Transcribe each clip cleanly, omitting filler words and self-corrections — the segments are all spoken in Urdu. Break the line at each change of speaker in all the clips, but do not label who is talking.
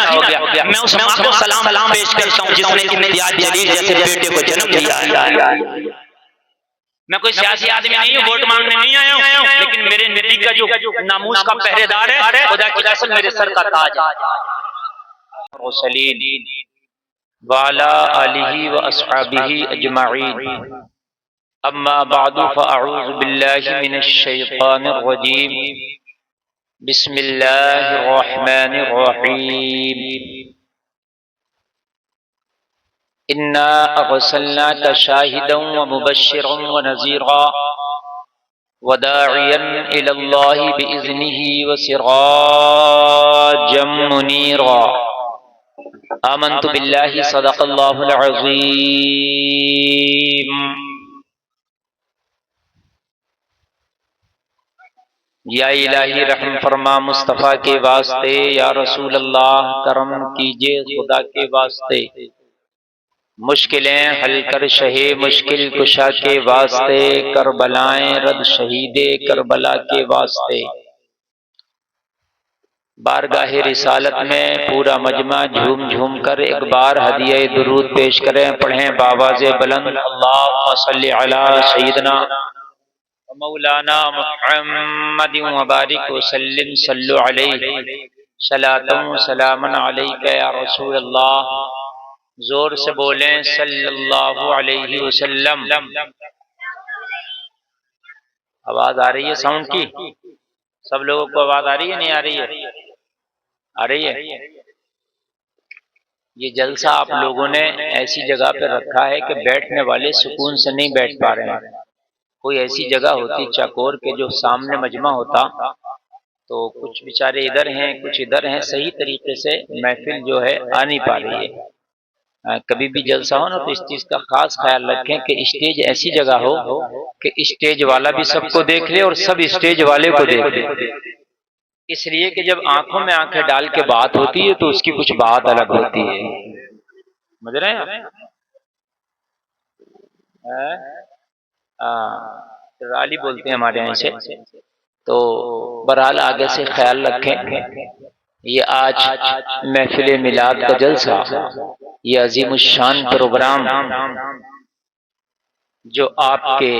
ہو گیا، میں اس ماں کو سلام پیش کرتا ہوں جس نے امتیاز جلیل جیسے بیٹے کو جنم دیا ہے۔ میں کوئی سیاسی آدمی نہیں ہوں، ووٹ مانگنے نہیں آیا ہوں، لیکن میرے نبی کا جو ناموس کا پہرے دار ہے، خدا کی قسم میرے سر کا تاج ہے۔ مرسلین وعلی آلہ واصحابہ اجمعین، اما بعد فاعوذ باللہ من الشیطان الرجیم، بسم اللہ الرحمن الرحیم، انا ارسلناک شاہدا ومبشرا ونذیرا وداعیا الی اللہ باذنہ وسراجا منیرا، آمنت باللہ صدق اللہ العظیم۔ یا الہی رحم فرما مصطفیٰ کے واسطے، یا رسول اللہ کرم کیجئے خدا کے واسطے، مشکلیں حل کر شہ مشکل کشا کے واسطے، کربلائیں رد شہید کربلا کے واسطے۔ بارگاہ رسالت میں پورا مجمع جھوم جھوم کر ایک بار ہدیہ درود پیش کریں، پڑھیں بآواز بلند، اللہم صلی علی سیدنا مولانا محمد وبارک وسلم، صلو علیہ صلاۃ سلام علیک یا رسول اللہ، زور سے بولیں صلی اللہ علیہ وسلم۔ آواز آ رہی ہے ساؤنڈ کی؟ سب لوگوں کو آواز آ رہی ہے نہیں آ رہی ہے؟ آ رہی ہے؟ یہ جلسہ آپ لوگوں نے ایسی جگہ پہ رکھا ہے کہ بیٹھنے والے سکون سے نہیں بیٹھ پا رہے ہیں۔ کوئی ایسی جگہ ہوتی چاکور کے جو سامنے مجمع ہوتا تو کچھ بیچارے ادھر ہیں کچھ ادھر ہیں، صحیح طریقے سے محفل جو ہے آ نہیں پا رہی ہے۔ کبھی بھی جلسہ ہو نا تو اس چیز کا خاص خیال رکھیں کہ اسٹیج ایسی جگہ ہو کہ اسٹیج والا بھی سب کو دیکھ لے اور سب اسٹیج والے کو دیکھ لے، اس لیے کہ جب آنکھوں میں آنکھیں ڈال کے بات ہوتی ہے تو اس کی کچھ بات الگ ہوتی ہے۔ سمجھ رہے ہیں؟ رالی بولتے ہیں ہمارے یہاں سے، تو برحال آگے سے خیال رکھیں۔ یہ آج محفل میلاد کا جلسہ، یہ عظیم الشان پروگرام جو آپ کے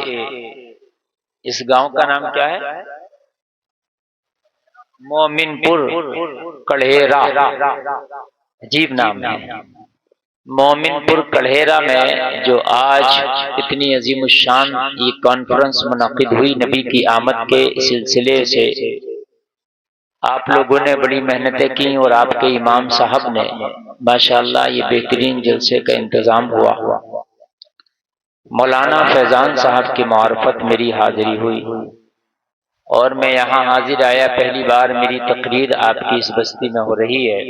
اس گاؤں کا نام کیا ہے؟ مومن پور کڑھیرا، عجیب نام ہے۔ مومن پور کڑھیرا میں جو آج اتنی عظیم الشان یہ کانفرنس منعقد ہوئی نبی کی آمد کے سلسلے سے، آپ لوگوں نے بڑی محنتیں کی اور آپ کے امام صاحب نے ماشاءاللہ یہ بہترین جلسے کا انتظام ہوا۔ مولانا فیضان صاحب کی معرفت میری حاضری ہوئی اور میں یہاں حاضر آیا، پہلی بار میری تقریر آپ کی اس بستی میں ہو رہی ہے۔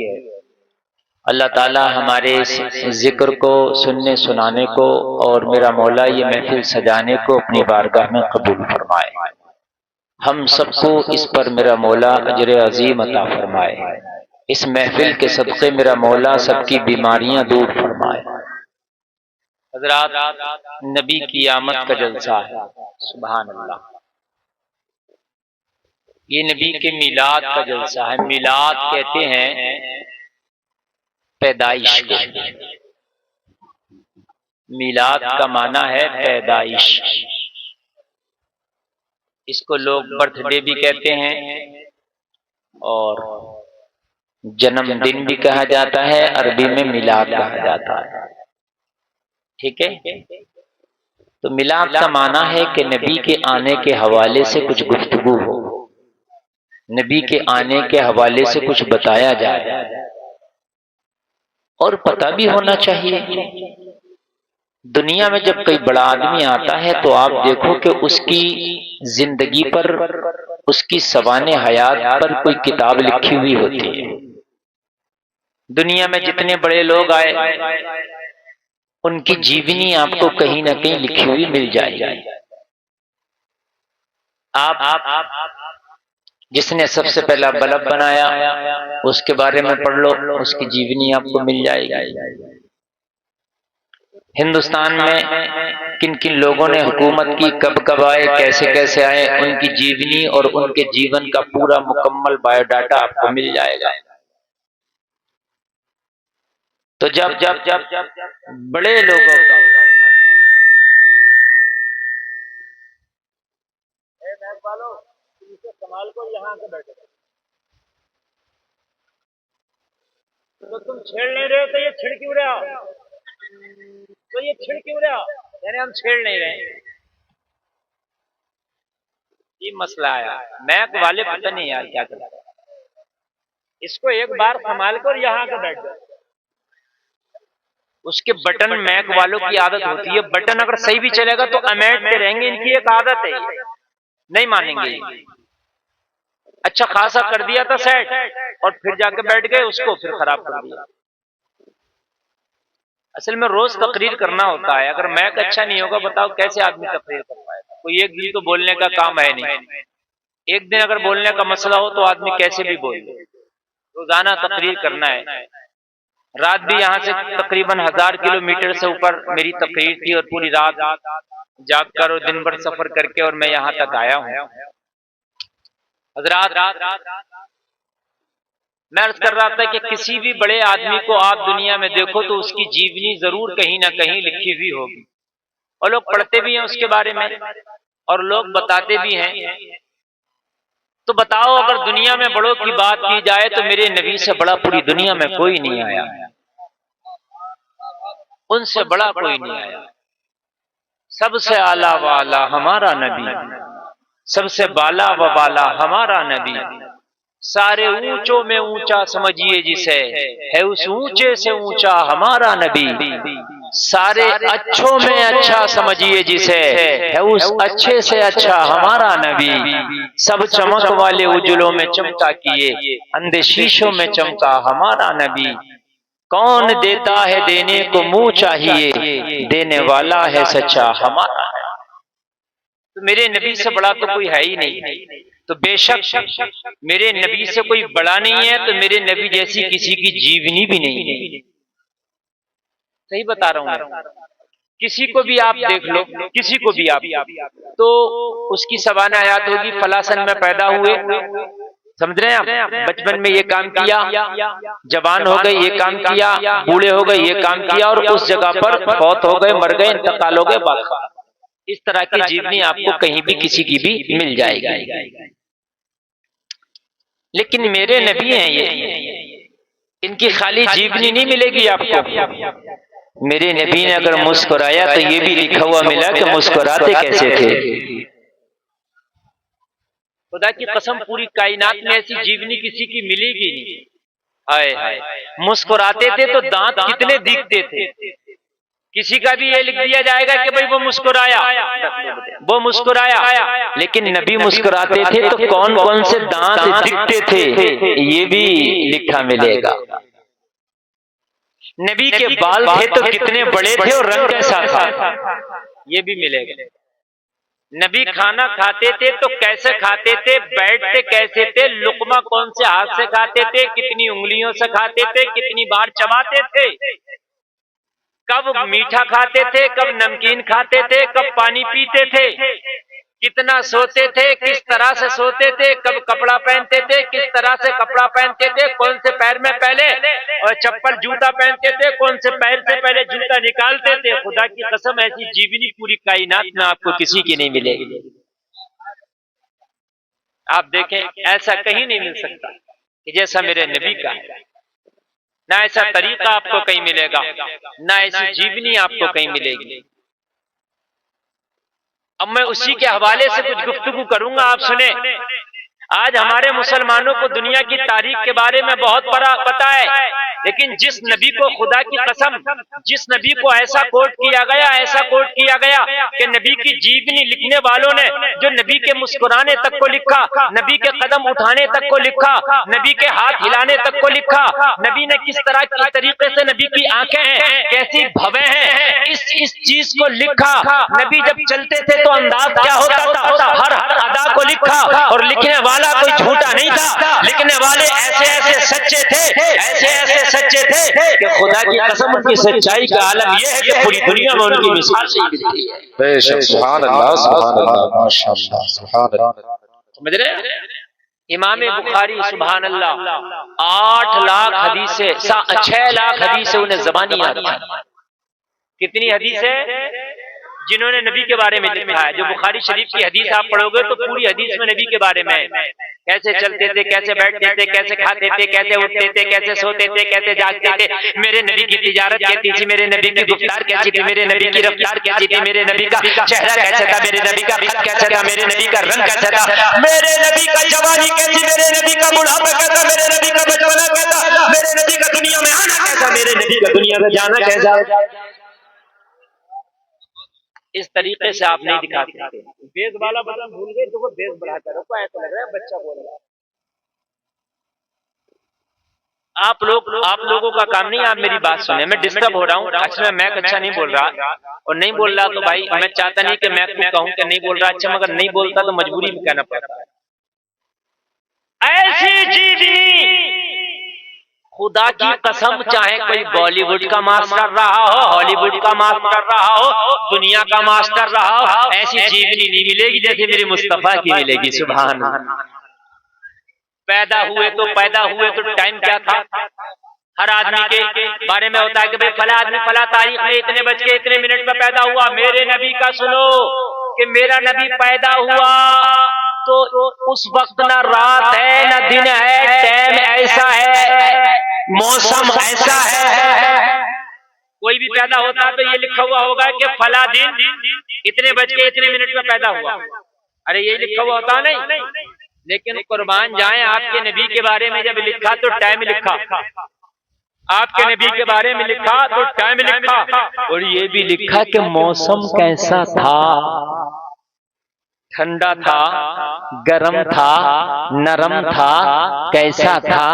اللہ تعالی ہمارے اس ذکر کو سننے سنانے کو اور میرا مولا یہ محفل سجانے کو اپنی بارگاہ میں قبول فرمائے، ہم سب کو اس پر میرا مولا اجر عظیم عطا فرمائے، اس محفل کے صدقے میرا مولا سب کی بیماریاں دور فرمائے۔ حضرات، نبی کی آمد کا جلسہ ہے، سبحان اللہ، یہ نبی کے میلاد کا جلسہ ہے۔ میلاد کہتے ہیں پیدائش کو، میلاد کا معنی ہے پیدائش، اس کو لوگ برتھ ڈے بھی کہتے ہیں اور جنم دن بھی کہا جاتا ہے، عربی میں میلاد کہا جاتا ہے، ٹھیک ہے؟ تو میلاد کا معنی ہے کہ نبی کے آنے کے حوالے سے کچھ گفتگو ہو، نبی کے آنے کے حوالے سے کچھ بتایا جائے، اور پتہ بھی ہونا چاہیے۔ دنیا میں جب کوئی بڑا آدمی آتا ہے تو آپ دیکھو کہ اس کی زندگی پر، اس کی سوانح حیات پر کوئی کتاب لکھی ہوئی ہوتی ہے۔ دنیا میں جتنے بڑے لوگ آئے ان کی جیونی آپ کو کہیں نہ کہیں لکھی ہوئی مل جائے گی۔ آپ جس نے سب سے پہلا بلب بنایا اس کے بارے میں پڑھ لو، اس کی جیونی آپ کو مل جائے گی۔ ہندوستان میں کن کن لوگوں نے حکومت کی، کب کب آئے، کیسے کیسے آئے، ان کی جیونی اور ان کے جیون کا پورا مکمل بایو ڈاٹا آپ کو مل جائے گا۔ تو جب بڑے لوگوں کا کمال کو یہاں سے بیٹھے تو تم چھیڑ نہیں رہے تو یہ چھڑ کیوں رہا، تو یہ چھڑ کیوں رہا، یعنی ہم چھیڑ نہیں رہے، یہ مسئلہ آیا۔ میک والے پتہ نہیں یار کیا کرتا، اس کو ایک بار سنبھال کر یہاں کے بیٹھ جائے۔ اس کے بٹن میک والوں کی عادت ہوتی ہے، بٹن اگر صحیح بھی چلے گا تو امیٹتے رہیں گے، ان کی ایک عادت ہے، نہیں مانیں گے۔ اچھا خاصا کر دیا تھا سیٹ اور پھر جا کے بیٹھ گئے، اس کو پھر خراب کر دیا۔ اصل میں روز تقریر کرنا ہوتا ہے، اگر میک اچھا نہیں ہوگا بتاؤ کیسے آدمی تقریر کر پائے گا؟ کوئی ایک دن تو بولنے کا کام ہے نہیں، ایک دن اگر بولنے کا مسئلہ ہو تو آدمی کیسے بھی بول لے۔ روزانہ تقریر کرنا ہے۔ رات بھی یہاں سے تقریباً 1000 کلومیٹر سے اوپر میری تقریر تھی، اور پوری رات جاگ کر اور دن بھر سفر کر کے اور میں یہاں تک آیا ہوں۔ حضرات، میں عرض کر رہا تھا کہ کسی بھی بڑے آدمی کو آپ دنیا میں دیکھو تو اس کی جیونی ضرور کہیں نہ کہیں لکھی ہوئی ہوگی، اور لوگ پڑھتے بھی ہیں اس کے بارے میں اور لوگ بتاتے بھی ہیں۔ تو بتاؤ اگر دنیا میں بڑوں کی بات کی جائے تو میرے نبی سے بڑا پوری دنیا میں کوئی نہیں آیا، ان سے بڑا کوئی نہیں آیا۔ سب سے اعلیٰ و اعلیٰ ہمارا نبی، سب سے بالا و بالا ہمارا نبی، سارے اونچوں میں اونچا سمجھیے جسے، ہے اس اونچے سے اونچا ہمارا نبی، سارے اچھوں میں اچھا سمجھیے جسے، ہے اس اچھے سے اچھا ہمارا نبی، سب چمک والے اجلوں میں چمکا کیے، اندھے شیشوں میں چمکا ہمارا نبی، کون دیتا ہے دینے کو منہ چاہیے، دینے والا ہے سچا ہمارا۔ تو میرے نبی سے بڑا تو کوئی ہے ہی نہیں، تو بے شک میرے نبی سے کوئی بڑا نہیں ہے، تو میرے نبی جیسی کسی کی جیونی بھی نہیں ہے۔ صحیح بتا رہا ہوں، کسی کو بھی آپ دیکھ لو، کسی کو بھی آپ، تو اس کی سوانح حیات ہوگی فلاں سن میں پیدا ہوئے، سمجھ رہے ہیں آپ، بچپن میں یہ کام کیا، جوان ہو گئے یہ کام کیا، بوڑھے ہو گئے یہ کام کیا، اور اس جگہ پر فوت ہو گئے، مر گئے، انتقال ہو گئے، باقی اس طرح کی جیونی آپ کو کہیں بھی کسی کی بھی مل جائے گی۔ لیکن میرے نبی ہیں یہ، ان کی خالی جیونی نہیں ملے گی آپ کو۔ میرے نبی نے اگر مسکرایا تو یہ بھی لکھا ہوا ملا کہ مسکراتے کیسے تھے۔ خدا کی قسم پوری کائنات میں ایسی جیونی کسی کی ملے گی نہیں۔ ہائے ہائے، مسکراتے تھے تو دانت کتنے دکھتے تھے۔ کسی کا بھی یہ لکھ دیا جائے گا کہ بھئی وہ مسکرایا، وہ مسکرایا، لیکن نبی مسکراتے تھے تو کون کون سے دانت دکھتے تھے یہ بھی لکھا ملے گا۔ نبی کے بال تھے تو کتنے بڑے تھے اور رنگ کیسا تھا یہ بھی ملے گا۔ نبی کھانا کھاتے تھے تو کیسے کھاتے تھے، بیٹھتے کیسے تھے، لقمہ کون سے ہاتھ سے کھاتے تھے، کتنی انگلیوں سے کھاتے تھے، کتنی بار چباتے تھے، کب میٹھا کھاتے تھے، کب نمکین کھاتے تھے، کب پانی پیتے تھے، کتنا سوتے تھے، کس طرح سے سوتے تھے، کب کپڑا پہنتے تھے، کس طرح سے کپڑا پہنتے تھے، کون سے پیر میں پہلے اور چپل جوتا پہنتے تھے، کون سے پیر سے پہلے جوتا نکالتے تھے۔ خدا کی قسم ایسی جیونی پوری کائنات میں آپ کو کسی کی نہیں ملے گی۔ آپ دیکھیں ایسا کہیں نہیں مل سکتا کہ جیسا میرے نبی کا ہے، نہ ایسا طریقہ آپ کو کہیں ملے گا، نہ ایسی جیونی آپ کو کہیں ملے گی۔ اب میں اسی کے حوالے سے کچھ گفتگو کروں گا، آپ سنیں۔ آج ہمارے مسلمانوں کو دنیا کی تاریخ کے بارے میں بہت بڑا پتا ہے، لیکن جس نبی کو خدا کی قسم، جس نبی کو ایسا کوٹ کیا گیا، ایسا کوٹ کیا گیا کہ نبی کی جیونی لکھنے والوں نے جو نبی کے مسکرانے تک کو لکھا، نبی کے قدم اٹھانے تک کو لکھا، نبی کے ہاتھ ہلانے تک کو لکھا، نبی نے کس طرح کی طریقے سے نبی کی آنکھیں ہیں، کیسی بھویں ہیں، اس چیز کو لکھا۔ نبی جب چلتے تھے تو انداز کیا ہوتا تھا، ہر ادا کو لکھا، اور لکھنے والا کوئی جھوٹا نہیں تھا، لکھنے والے ایسے ایسے سچے تھے، ایسے ایسے سچے تھے کہ خدا کی قسم ان کی سچائی کا عالم یہ ہے کہ پوری دنیا میں ان کی مثال سے ہی ملتی ہے۔
بے شک، سبحان اللہ سبحان اللہ ماشاءاللہ سبحان اللہ۔
سمجھ رہے؟ امام بخاری سبحان اللہ 8 لاکھ حدیث سے 6 لاکھ حدیث سے انہیں زبانی یاد ہے۔ کتنی حدیث ہے جنہوں نے نبی کے بارے میں لکھا ہے؟ جو بخاری شریف کی حدیث آپ پڑھو گے تو پوری حدیث میں نبی کے بارے میں کیسے چلتے تھے، کیسے بیٹھتے تھے، کیسے کھاتے تھے، کیسے اٹھتے تھے، کیسے سوتے تھے، کیسے جاگتے تھے، میرے نبی کی تجارت کیسی تھی، میرے نبی کی گفتار کیسی تھی، میرے نبی کی رفتار کیسی تھی، میرے نبی کا چہرہ کیسا تھا، میرے نبی کا قد کیسا تھا، میرے نبی کا رنگ کیسا تھا، میرے نبی کا جوانی کیسی، میرے نبی کا بڑھاپا کیسا، میرے نبی کا بچپنا کیسا، میرے نبی کا دنیا میں آنا کیسا، میرے نبی کا دنیا میں جانا کیسا۔ اس طریقے سے آپ نہیں دکھا سکتے۔ بیس والا بٹن بھول گئے تو وہ بیس بڑھاتا رہو، ایسا لگ رہا ہے بچہ بول رہا ہے۔ آپ لوگوں کا کام نہیں، آپ میری بات سنیں۔ میں ڈسٹرب ہو رہا ہوں، اچھا میں اچھا نہیں بول رہا اور نہیں بول رہا تو بھائی میں چاہتا نہیں کہ میں کہوں کہ نہیں بول رہا اچھا، مگر نہیں بولتا تو مجبوری میں کہنا پڑتا ہے۔ ایسی جیدی خدا کی قسم، چاہے کوئی بالی ووڈ کا ماسٹر رہا ہو، ہالی ووڈ کا ماسٹر رہا ہو، دنیا کا ماسٹر رہا ہو، ایسی جیونی نہیں ملے گی جیسے میرے مصطفیٰ کی ملے گی۔ سبحان اللہ۔ پیدا ہوئے تو ٹائم کیا تھا؟ ہر آدمی کے بارے میں ہوتا ہے کہ بھئی فلاں آدمی فلاں تاریخ میں اتنے بج کے اتنے منٹ میں پیدا ہوا۔ میرے نبی کا سنو کہ میرا نبی پیدا ہوا تو اس وقت نہ رات ہے نہ دن ہے، ٹائم ایسا ہے، موسم ایسا ہے۔ کوئی بھی پیدا ہوتا تو یہ لکھا ہوا ہوگا کہ فلاں دن اتنے بج کے اتنے منٹ میں پیدا ہوا، ارے یہ لکھا ہوا ہوتا نہیں۔ لیکن قربان جائیں آپ کے نبی کے بارے میں جب لکھا تو ٹائم لکھا، آپ کے نبی کے بارے میں لکھا تو ٹائم لکھا، اور یہ بھی لکھا کہ موسم کیسا تھا، ٹھنڈا تھا، گرم تھا، نرم تھا، کیسا تھا۔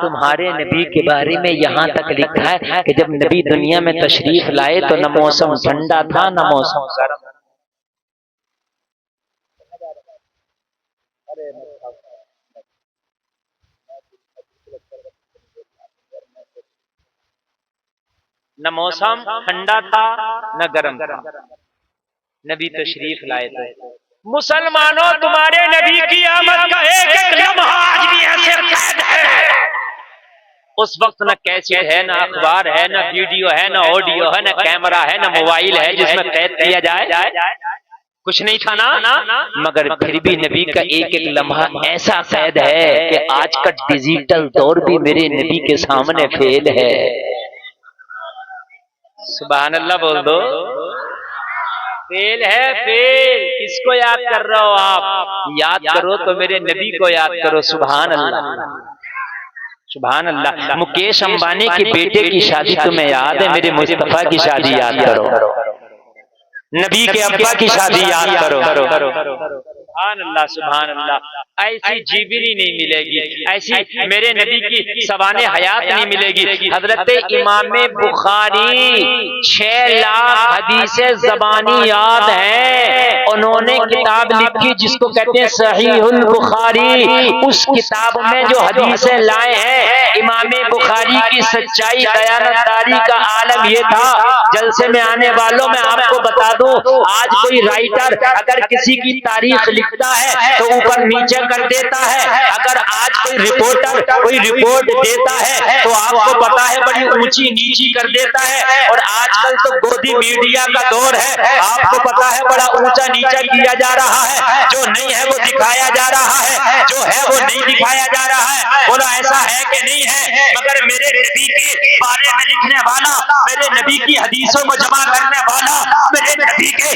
تمہارے نبی کے بارے میں یہاں تک لکھا ہے کہ جب نبی دنیا میں تشریف لائے تو نہ موسم ٹھنڈا تھا نہ موسم گرم۔ نہ موسم ٹھنڈا تھا نہ گرم تھا، نبی تشریف لائے تھے۔ مسلمانوں تمہارے نبی کی آمد کا ایک ایک لمحہ آج بھی ایسے قید ہے۔ اس وقت نہ کیسٹ ہے، نہ اخبار ہے، نہ ویڈیو ہے، نہ آڈیو ہے، نہ کیمرہ ہے، نہ موبائل ہے جس میں قید کیا جائے، کچھ نہیں تھا نا، مگر پھر بھی نبی کا ایک ایک لمحہ ایسا قید ہے کہ آج کا ڈیجیٹل دور بھی میرے نبی کے سامنے فیل ہے۔ سبحان اللہ بول دو۔ فیل ہے، فیل۔ کس کو یاد کر رہے ہو آپ؟ یاد کرو تو میرے نبی کو یاد کرو۔ سبحان اللہ، سبحان اللہ۔ مکیش امبانی کی بیٹے کی شادی تمہیں یاد ہے؟ میرے مصطفیٰ کی شادی یاد کرو، نبی کے ابا کی شادی یاد کرو۔ سبحان اللہ، سبحان اللہ۔ ایسی جیبنی نہیں ملے گی، ایسی میرے نبی کی سوانح حیات نہیں ملے گی۔ حضرت امام بخاری 6 لاکھ حدیث زبانی یاد ہیں، انہوں نے کتاب لکھی جس کو کہتے ہیں صحیح البخاری۔ اس کتاب میں جو حدیثیں لائے ہیں، امام بخاری کی سچائی دیانتداری کا عالم یہ تھا۔ جلسے میں آنے والوں میں آپ کو بتا دوں، آج کوئی رائٹر اگر کسی کی تاریخ لکھتا ہے تو اوپر نیچے کر دیتا ہے، اگر آج کوئی رپورٹر کوئی رپورٹ دیتا ہے تو آپ کو پتا ہے بڑی اونچی نیچی کر دیتا ہے، اور آج کل تو گودی میڈیا کا دور ہے، آپ کو پتا ہے بڑا اونچا نیچا کیا جا رہا ہے، جو نہیں ہے وہ دکھایا جا رہا ہے، جو ہے وہ نہیں دکھایا جا رہا ہے۔ بولا ایسا ہے کہ نہیں ہے؟ مگر میرے نبی کے بارے میں لکھنے والا، میرے نبی کی حدیثوں کو جمع کرنے والا، میرے نبی کے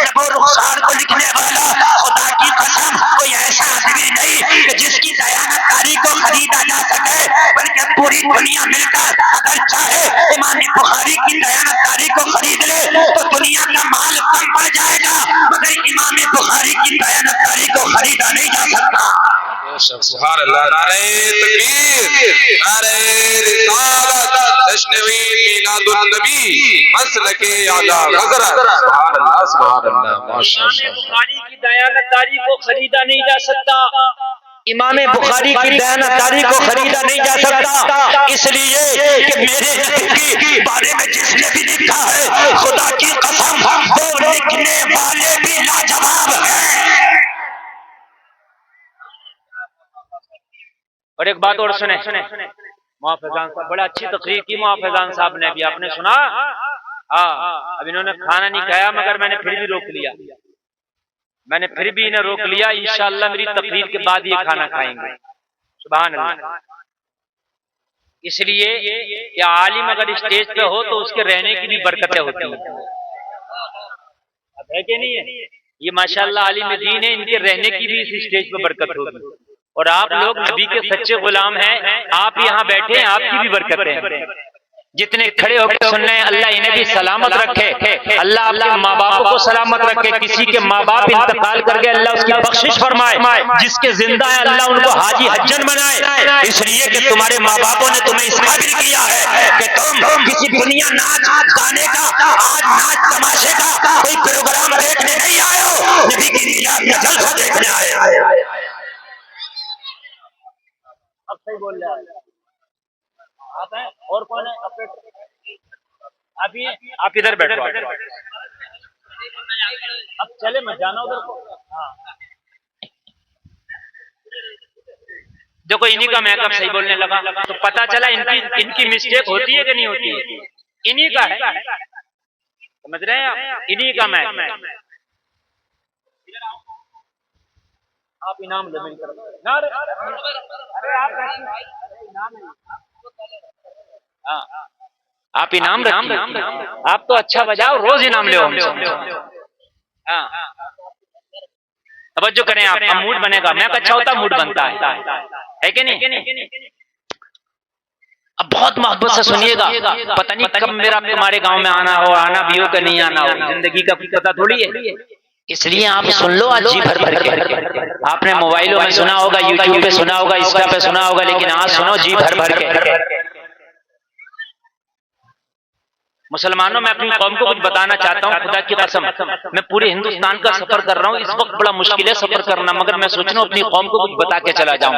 نبو رخسار کو لکھنے والا، خدا کی قسم کوئی ایسا آدمی نہیں کہ جس کی دیانتداری کو خریدا جا سکے، بلکہ پوری دنیا مل کر اگر چاہے امام بخاری کی دیانتداری کو خرید لے تو دنیا کا مال کم پڑ جائے گا، مگر امام بخاری کی دیانتداری کو خریدا نہیں جا سکتا۔
سبحان اللہ۔ نعرہ تکبیر، نعرہ رسالت، تشنوی میلاد النبی، مسلک اعلی حضرت۔ سبحان اللہ، سبحان اللہ، ماشاءاللہ۔
امام بخاری کی دیانتداری کو خریدا نہیں جا سکتا، امام بخاری کی دیانتداری کو خریدا نہیں جا سکتا، اس لیے کہ میرے نبی کے بارے میں جس نے بھی لکھا ہے خدا کی قسم وہ لکھنے والے بھی لاجواب ہیں۔ اور ایک بات اور سنیں، محافظان صاحب بڑا اچھی تقریر کی محافظان صاحب نے بھی، آپ نے سنا؟ اب انہوں نے کھانا نہیں کھایا مگر میں نے پھر بھی روک لیا، میں نے پھر بھی انہیں روک لیا، انشاءاللہ میری تقریر کے بعد یہ کھانا کھائیں گے۔ سبحان اللہ۔ اس لیے کہ عالم اگر اسٹیج پہ ہو تو اس کے رہنے کی بھی برکتیں ہوتی ہیں، اب ہے کہ نہیں ہے؟ یہ ماشاءاللہ عالم دین ہے، ان کے رہنے کی بھی اس اسٹیج پہ برکت ہوگی، اور آپ لوگ نبی کے سچے غلام ہیں، آپ یہاں بیٹھے ہیں، آپ کی بھی برکتیں ہیں۔ جتنے کھڑے ہو کے سن رہے ہیں اللہ انہیں بھی سلامت رکھے، اللہ آپ کے ماں باپ کو سلامت رکھے، کسی کے ماں باپ انتقال کر گئے اللہ اس کی بخشش فرمائے، جس کے زندہ ہے اللہ ان کو حاجی حجن بنائے، اس لیے کہ تمہارے ماں باپوں نے تمہیں اس قابل کیا ہے کہ تم کسی دنیا ناچ گانے کا، آج ناچ تماشے کا کوئی پروگرام دیکھنے نہیں آئے ہو، نبی کی میلاد میں جلسہ دیکھنے آئے ہو۔ اب صحیح بول رہے ہیں آپ ہیں، اور کون ہے؟ آپ ادھر بیٹھو، اب چلے میں جانا ادھر کو۔ دیکھو انہی کا میک اپ صحیح بولنے لگا تو پتا چلا ان کی مسٹیک ہوتی ہے کہ نہیں ہوتی ہے، انہی کا ہے، سمجھ رہے ہیں آپ؟ انہی کا میک اپ۔ آپ انعام لے مل کر، آپ انعام رکھیے، آپ تو اچھا بجاؤ، روز انعام لے ہم سے۔ توجہ کریں آپ، موڈ بنے گا، میں اچھا ہوتا موڈ بنتا ہے کہ نہیں؟ اب بہت محبت سے سنیے گا، پتہ نہیں کب میرا تمہارے گاؤں میں آنا ہو، آنا بھی ہو کہ نہیں آنا ہو، زندگی کا پتہ تھوڑی ہے، اس لیے آپ سن لو آج جی بھر بھر کے۔ آپ نے موبائلوں میں سنا ہوگا، یوٹیوب پہ سنا ہوگا، انسٹا پہ سنا ہوگا، لیکن آج سنو جی بھر بھر کے۔ مسلمانوں میں اپنی قوم کو کچھ بتانا چاہتا ہوں، خدا کی قسم میں پورے ہندوستان کا سفر کر رہا ہوں، اس وقت بڑا مشکل ہے سفر کرنا، مگر میں سوچ رہا ہوں اپنی قوم کو کچھ بتا کے چلا جاؤں۔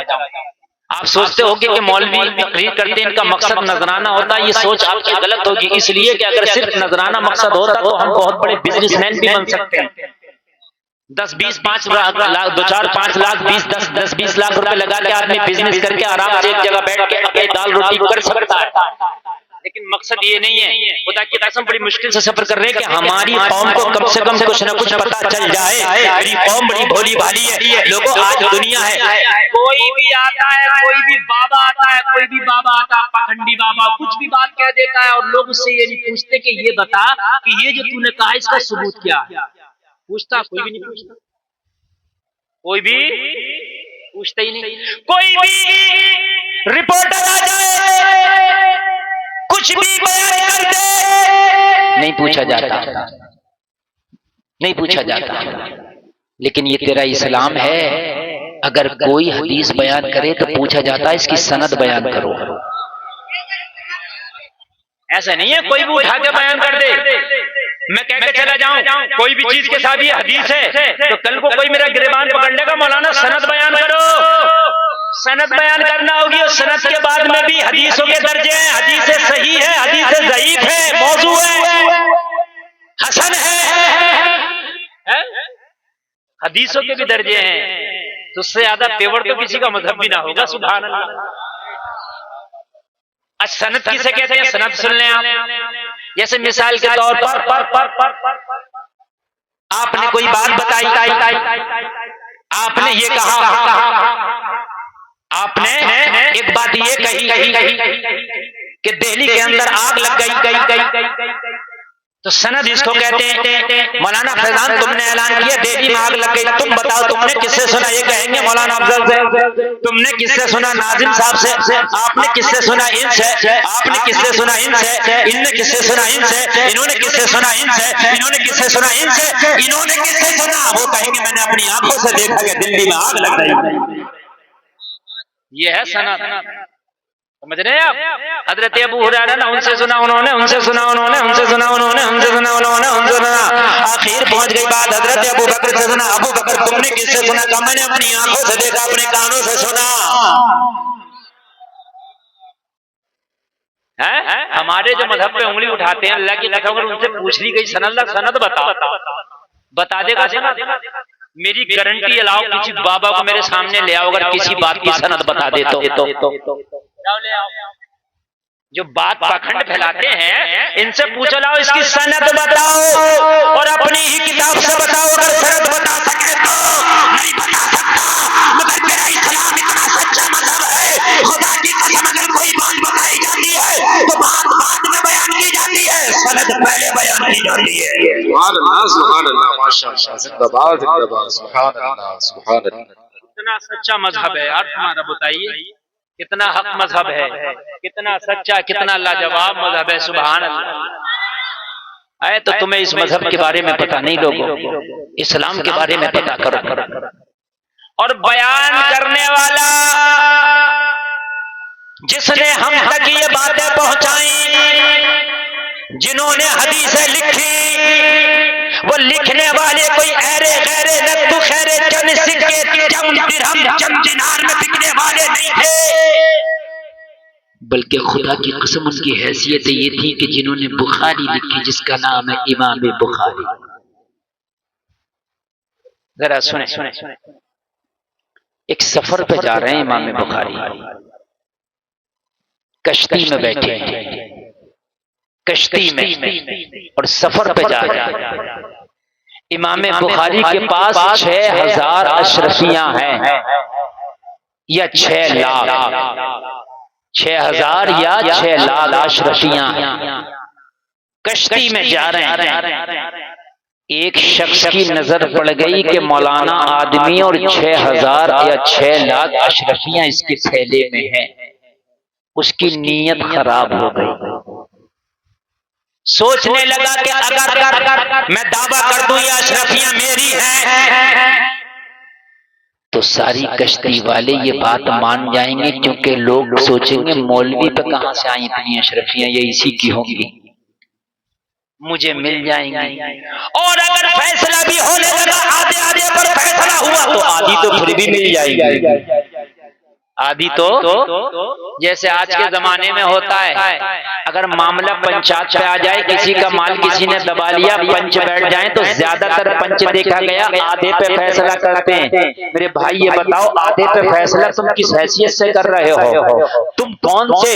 آپ سوچتے ہو کہ مولوی تقریر کرتے ہیں ان کا مقصد نذرانہ ہوتا ہے، یہ سوچ آپ کی غلط ہوگی، اس لیے کہ اگر صرف نذرانہ مقصد ہوتا تو ہم بہت بڑے بزنس مین بھی بن سکتے ہیں، 10-20-5 لاکھ 2-4-5 لاکھ 10-20 لاکھ روپے لگا کے آدمی بزنس کر کے آرام سے ایک جگہ بیٹھ کے اپنی دال روٹی کر سکتا ہے، لیکن مقصد یہ نہیں ہے۔ خدا کی قسم بڑی مشکل سے سفر کر رہے ہیں کہ ہماری قوم کو کم سے کم کچھ نہ کچھ پتہ چل جائے، میری قوم بڑی بھولی بھالی ہے، لوگوں آج دنیا ہے، کوئی بھی آتا ہے، کوئی بھی بابا آتا ہے، کوئی بھی بابا آتا ہے، پکھنڈی بابا کچھ بھی بات کہہ دیتا ہے، اور لوگ اس سے یہ نہیں پوچھتے کہ یہ بتا کہ یہ جو تو نے کہا اس کا ثبوت کیا ہے، پوچھتا کوئی بھی نہیں پوچھتا، کوئی بھی پوچھتا ہی نہیں، کوئی بھی رپورٹر آ جائے کچھ بھی بیان کر دے نہیں پوچھا جاتا، نہیں پوچھا جاتا، لیکن یہ تیرا اسلام ہے، اگر کوئی حدیث بیان کرے تو پوچھا جاتا ہے اس کی سند بیان کرو، ایسا نہیں ہے کوئی بھی اٹھا کے بیان کر دے، میں کہہ کے چلا جاؤں کوئی بھی چیز کے ساتھ یہ حدیث ہے تو کل کو کوئی میرا گریبان پکڑنے کا، مولانا سند بیان کرو، سند بیان کرنا ہوگی، اور سند کے بعد میں بھی حدیثوں کے درجے ہیں، حدیث صحیح ہے، حدیث ضعیف ہے، موضوع ہے، حسن ہے، حدیثوں کے بھی درجے ہیں، تو اس سے زیادہ پیور تو کسی کا مذہب بھی نہ ہوگا، سبحان اللہ۔ سند کسے کہتے ہیں؟ سند سن لیں آپ، جیسے مثال کے طور پر آپ نے کوئی بات بتائی، آپ نے یہ کہا، آپ نے ایک بات یہ کہی کہ دہلی کے اندر آگ لگ گئی، تو سند اس کو کہتے ہیں۔ مولانا فیضان تم نے اعلان کیا دہلی میں آگ لگ گئی، تم بتاؤ تم نے کس سے سنا؟ یہ کہیں گے مولانا افضل سے، تم نے کس سے سنا؟ ناظم صاحب سے، آپ نے کس سے سنا؟ ان سے، آپ نے کس سے سنا؟ ان سے، ان نے کس سے سنا؟ ان سے، انہوں نے کس سے سنا؟ ان سے، انہوں نے کس سے سنا؟ ان سے، انہوں نے کس سے سنا؟ وہ کہیں گے میں نے اپنی آنکھوں سے دیکھا کہ دلی میں آگ لگ رہی ہے، یہ ہے سند۔ سمجھ رہے ہیں آپ؟ حضرت ابو ہریرہ نے ان سے سنا، انہوں نے ان سے سنا، انہوں نے ان سے سنا، انہوں نے ان سے سنا، انہوں نے ان سے سنا، آخر پہنچ گئی بات حضرت ابو بکر سے سنا۔ ابو بکر تم نے کس سے سنا؟ کہا میں نے اپنی آنکھوں سے دیکھا، اپنے کانوں سے سنا۔ ہمارے جو مذہب پہ انگلی اٹھاتے ہیں، اللہ کی قسم اگر ان سے پوچھ لی گئی سند بتا دے گا سند؟ میری گارنٹی علاؤ کسی بابا کو میرے سامنے لے آؤ، اگر کسی بات کی سند بتا دے تو جو بات پاکھنڈ پھیلاتے ہیں ان سے پوچھ لاؤ اس کی سند بتاؤ، اور اپنی ہی کتاب سے بتاؤ اگر سند بتا سکے تو۔ نہیں بتا سکتا، مگر میرا اسلام اتنا سچا مذہب ہے، خدا کی قسم اگر کوئی بات بتائی جاتی ہے تو بات بعد میں بیان کی جاتی ہے، سند پہلے بیان کی جاتی ہے۔
سبحان اللہ سبحان اللہ ماشاء اللہ، زندہ باد زندہ باد، سبحان اللہ سبحان اللہ۔
کتنا سچا مذہب ہے یار تمہارا، بتائیے کتنا حق مذہب ہے، کتنا سچا، کتنا لاجواب مذہب ہے، سبحان اللہ۔ اے تو تمہیں اس مذہب کے بارے میں پتہ نہیں، لوگوں اسلام کے بارے میں پتہ کرو۔ اور بیان کرنے والا جس نے ہم تک یہ باتیں پہنچائیں، جنہوں نے حدیثیں لکھی، وہ لکھنے والے کوئی ایرے غیرے نقد خیرے چند سکے چند درہم چند دینار میں بکنے والے نہیں تھے، بلکہ خدا کی قسم ان کی حیثیت یہ تھی کہ جنہوں نے بخاری لکھی، جس کا نام ہے امام بخاری۔ ذرا سنیں، ایک سفر پہ جا رہے ہیں امام بخاری، کشتی میں بیٹھے ہیں، کشتی میں اور سفر پہ جا رہے ہیں۔ امام بخاری کے پاس 6000 اشرفیاں ہیں یا 6 لاکھ، 6000 یا 6 لاکھ اشرفیاں ہیں، کشتی میں جا رہے ہیں۔ ایک شخص کی نظر پڑ گئی کہ مولانا آدمی اور 6000 یا 6 لاکھ اشرفیاں اس کے تھیلے میں ہیں، اس کی نیت خراب ہو گئی، سوچنے لگا کہ اگر میں دعویٰ کر دوں یہ اشرفیاں میری ہیں تو ساری کشتی والے یہ بات مان جائیں گے، کیونکہ لوگ سوچیں گے مولوی پہ کہاں سے آئیں اتنی اشرفیاں، یہ اسی کی ہوں گی، مجھے مل جائیں گی۔ اور اگر فیصلہ بھی ہونے لگا، آدھے آدھے پر فیصلہ ہوا تو آدھی تو پھر بھی مل جائے گی، آدھی تو جیسے آج کے زمانے میں ہوتا ہے، اگر معاملہ پنچایت پہ آ جائے، کسی کا مال کسی نے دبا لیا، پنچ بیٹھ جائیں تو زیادہ تر پنچ دیکھا گیا آدھے پہ فیصلہ کرتے ہیں۔ میرے بھائی یہ بتاؤ آدھے پہ فیصلہ تم کس حیثیت سے کر رہے ہو؟ تم کون سے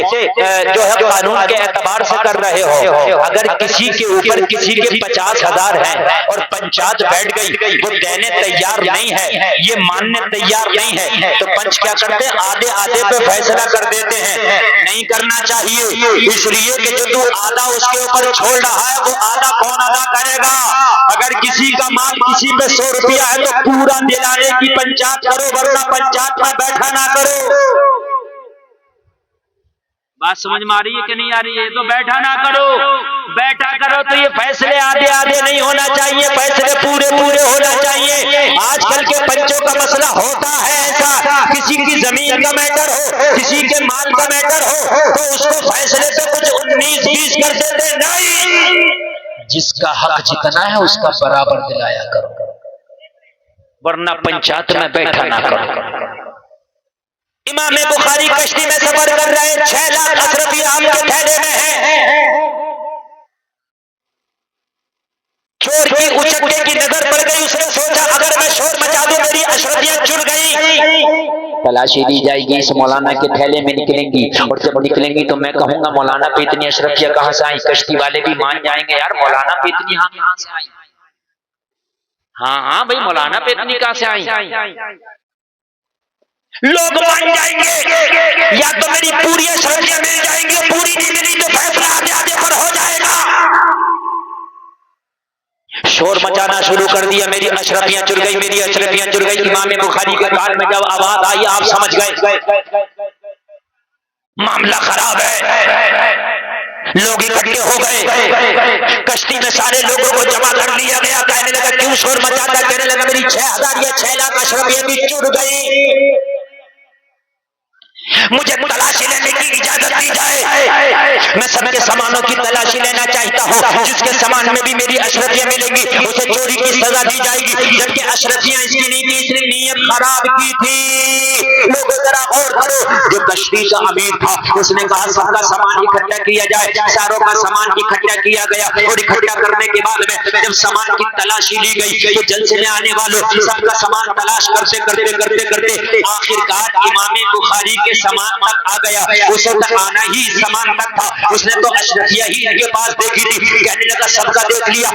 جو ہے قانون کے اعتبار سے کر رہے ہو؟ اگر کسی کے اوپر کسی کے 50,000 ہیں اور پنچایت بیٹھ گئی، وہ دینے تیار نہیں ہے، یہ ماننے تیار نہیں ہے، تو پنچ کیا کرتے ہیں؟ آدھے آدھے پہ فیصلہ کر دیتے ہیں۔ نہیں کرنا چاہیے، اس لیے کہ جو تو آدھا اس کے اوپر چھوڑ رہا ہے وہ آدھا کون ادا کرے گا؟ اگر کسی کا مال کسی پہ 100 روپیہ ہے تو پورا دلانے کی پنچایت کرو، ورنہ پنچایت میں بیٹھا نہ کرو۔ بات سمجھ میں آ رہی ہے کہ نہیں آ رہی ہے؟ تو بیٹھا نہ کرو، بیٹھا کرو تو یہ فیصلے آدھے آدھے نہیں ہونا چاہیے، فیصلے پورے پورے ہونا چاہیے۔ آج کل کے بچوں کا مسئلہ ہوتا ہے ایسا، کسی کی زمین کا میٹر ہو، کسی کے مال کا میٹر ہو تو اس کو فیصلے سے کچھ 19-20 کر دیتے، نہیں، جس کا حق جتنا ہے اس کا برابر دلایا کرو، ورنہ پنچایت میں بیٹھا نہ کرو۔ امام بخاری کشتی میں سفر کر رہے، 6 لاکھ اشرفیاں آپ کے تھیلے میں ہیں، چور کی اچکے کی نظر پڑ گئی، اس نے سوچا اگر میں شور مچا دوں میری اشرفیاں چڑ گئی، تلاشی دی جائے گی، اس مولانا کے تھیلے میں نکلیں گی، اور جب نکلیں گی تو میں کہوں گا مولانا پہ اتنی اشرفیاں کہاں سے آئیں؟ کشتی والے بھی مان جائیں گے یار مولانا پہ اتنی کہاں سے آئیں، ہاں بھائی مولانا پہ اتنی کہاں سے آئیں، لوگ مان جائیں گے، یا تو میری پوری اشرفیاں مل جائیں گی، پوری نہیں ملی تو فیصلہ آدھے آدھے پر ہو جائے گا۔ شور مچانا شروع کر دیا، میری اشرفیاں چڑ گئی، میری اشرفیاں چڑ گئی۔ امام بخاری کے کان میں جب آواز آئی آپ سمجھ گئے معاملہ خراب ہے، لوگ اکٹھے ہو گئے، کشتی میں سارے لوگوں کو جمع کر لیا گیا، کہنے لگا کیوں شور مچاتا ہے؟ کہنے لگا میری 6000 یا 6 لاکھ اشرفیاں بھی چڑ گئی۔
مجھے تلاشی لینے کی اجازت دی جائے. میں سب کے سامانوں کی تلاشی لینا چاہتا ہوں. جس کے سامان میں بھی میری اشرفیاں ملیں گی اسے چوری کی سزا دی جائے گی. جبکہ اشرفیاں اس کی نہیں تھی, اس نے نیت خراب کی تھی. لوگوں ذرا غور کرو. جو کشتی کا امیر تھا اس نے کہا سب کا سامان اکٹھا کیا جائے. ساروں کا سامان اکٹھا کیا گیا اور اکٹھا کرنے کے بعد میں جب سامان کی تلاشی لی گئی تو جلسے میں آنے والوں سب کا سامان تلاش کرتے کرتے کرتے کرتے آخرکار امام بخاری کے سامان تک آ گیا. اسے تک آنا ہی سامان تک تھا. اس نے تو اشرفیہ ہی ان کے پاس دیکھی تھی. کہنے لگا سب کا دیکھ لیا,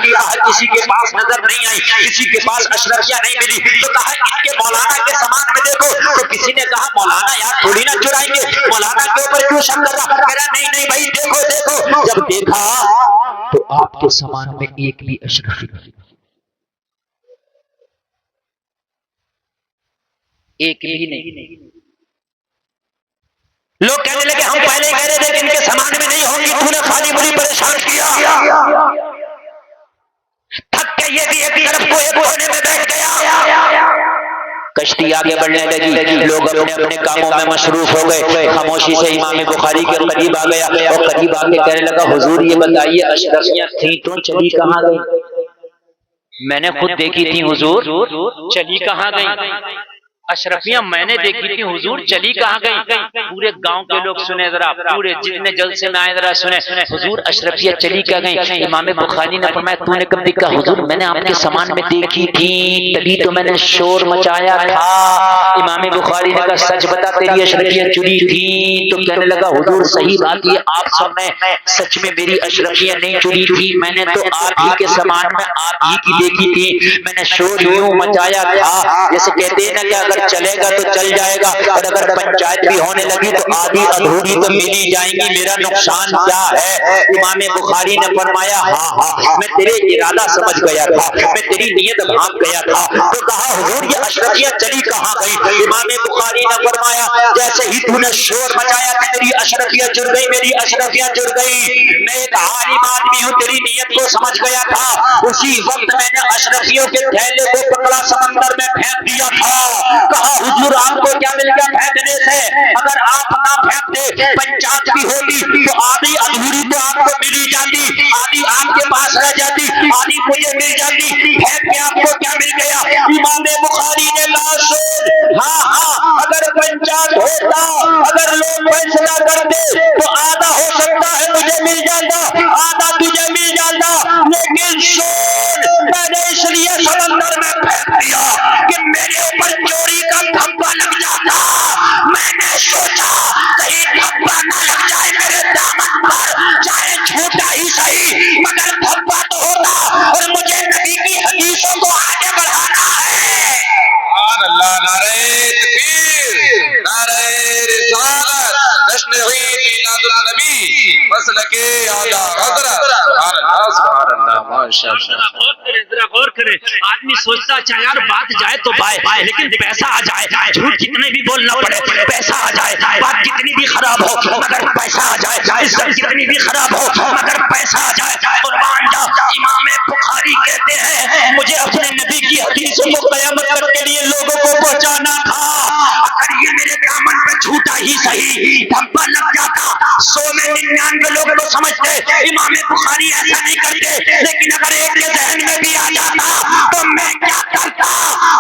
کسی کے پاس نظر نہیں آئی, کسی کے پاس اشرفیہ نہیں ملی. تو کہا ان کے مولانا کے سامان میں دیکھو. تو کسی نے کہا مولانا یار تھوڑی نہ چرائیں گے, مولانا کے اوپر کیوں شک کر رہا؟ کہہ رہا نہیں بھائی دیکھو دیکھو. جب دیکھا تو آپ کے سامان میں ایک بھی اشرفی ایک بھی نہیں. لوگ کہنے لگے ہم پہلے کہہ رہے تھے کہ ان کے سامان میں نہیں ہوں گی, تو نے خالی مجھے پریشان کیا. تھک کے یہ بھی ایک طرف کو ایک کونے میں بیٹھ گیا. کشتی آگے بڑھنے لگی. لوگ اپنے اپنے کاموں میں مصروف ہو گئے. خاموشی سے امام بخاری کے قریب آ گیا اور قریب آ کے کہنے لگا حضور یہ بتائیے اشرفیاں تھیں تو چلی کہاں گئی؟
میں نے خود دیکھی تھی حضور, چلی کہاں گئی؟ اشرفیاں میں نے دیکھی تھی حضور, چلی کہاں گئی؟ پورے گاؤں کے لوگ سنے ذرا, پورے جتنے جلسے میں آئے ذرا سنے, حضور اشرفیاں چلی کہاں گئی؟ امام بخاری نے فرمایا تو نے کب دیکھا؟ حضور میں نے آپ کے سامان میں دیکھی تھی, تبھی تو میں نے شور مچایا تھا. امام بخاری نے کہا سچ بتا تیری اشرفیاں چری تھی؟ تو کہنے لگا حضور صحیح بات یہ آپ سب نے, سچ میں میری اشرفیاں نہیں چری تھی. میں نے تو آپ ہی کے سامان میں آپ ہی کی دیکھی تھی. میں نے شور یوں مچایا تھا جیسے کہتے ہیں نا کہ اگر چلے گا تو چل جائے گا, اور اگر پنچایت بھی ہونے لگی تو آدھی ادھوری تو ملی جائیں گی, میرا نقصان کیا ہے؟ امام بخاری نے فرمایا ہاں میں تیرے ارادہ سمجھ گیا تھا, میں تیری نیت بھانپ گیا تھا. تو کہا حضور یہ اشرفیاں چلی کہاں گئی؟ امام بخاری نے فرمایا جیسے ہی تو نے شور مچایا کہ میری اشرفیاں چر گئی, میری اشرفیاں چر گئی, میں ایک عالم آدمی ہوں, تیری نیت کو سمجھ گیا تھا. اسی وقت میں نے اشرفیوں کے تھیلے کو پکڑا, سمندر میں پھینک دیا تھا. کہا حضور آپ کو کیا مل گیا پھینکنے سے؟ اگر آپ نہ پھینکتے پنچایت بھی ہوتی تو آدھی ادھوری تو آپ کو ملی جاتی, آدھی آپ کے پاس رہ جاتی, آدھی مجھے مل جاتی. پھینک کے آپ کو کیا مل گیا؟ امام بخاری نے لاشور ہاں اگر پنچایت ہوتا, اگر لوگ فیصلہ کرتے تو آدھا ہو سکتا ہے مجھے مل جاتا, آدھا تجھے مل جاتا, لیکن شور میں نے اس لیے سمندر میں پھینک دیا کہ میرے اوپر چوری کا دھبا لگ جاتا. میں نے سوچا کہیں دھبا نہ لگ جائے میرے دامن پر, چاہے چھوٹا ہی صحیح مگر دھبا تو ہوتا, اور مجھے نبی کی حدیثوں کو آگے بڑھانا ہے.
سبحان اللہ, نعرہ تکبیر, نعرہ رسالت, جشن عید میلاد النبی, مسلک اعلی حضرت. سبحان اللہ سبحان اللہ, ماشاءاللہ.
ذرا غور کرے. آدمی سوچتا ہے یار بات جائے تو بائے, لیکن پیسہ آ جائے, جھوٹ کتنے بھی بولنا پڑے, پیسہ آ جائے, بات کتنی بھی خراب ہو مگر پیسہ آ جائے, عزت کتنی بھی خراب ہو مگر پیسہ آ جائے. قربان جا, امام بخاری کہتے ہیں مجھے اپنے نبی کی حدیثوں کو قیامت تک کے لیے لوگوں کو پہنچانا تھا. اگر یہ میرے دامن میں جھوٹا ہی صحیح دھبا لگ جاتا, 100 میں 99 لوگ تو سمجھتے امام بخاری ایسا نہیں کرتے, لیکن اگر ایک کے ذہن میں بھی آ جاتا تو میں کیا کرتا؟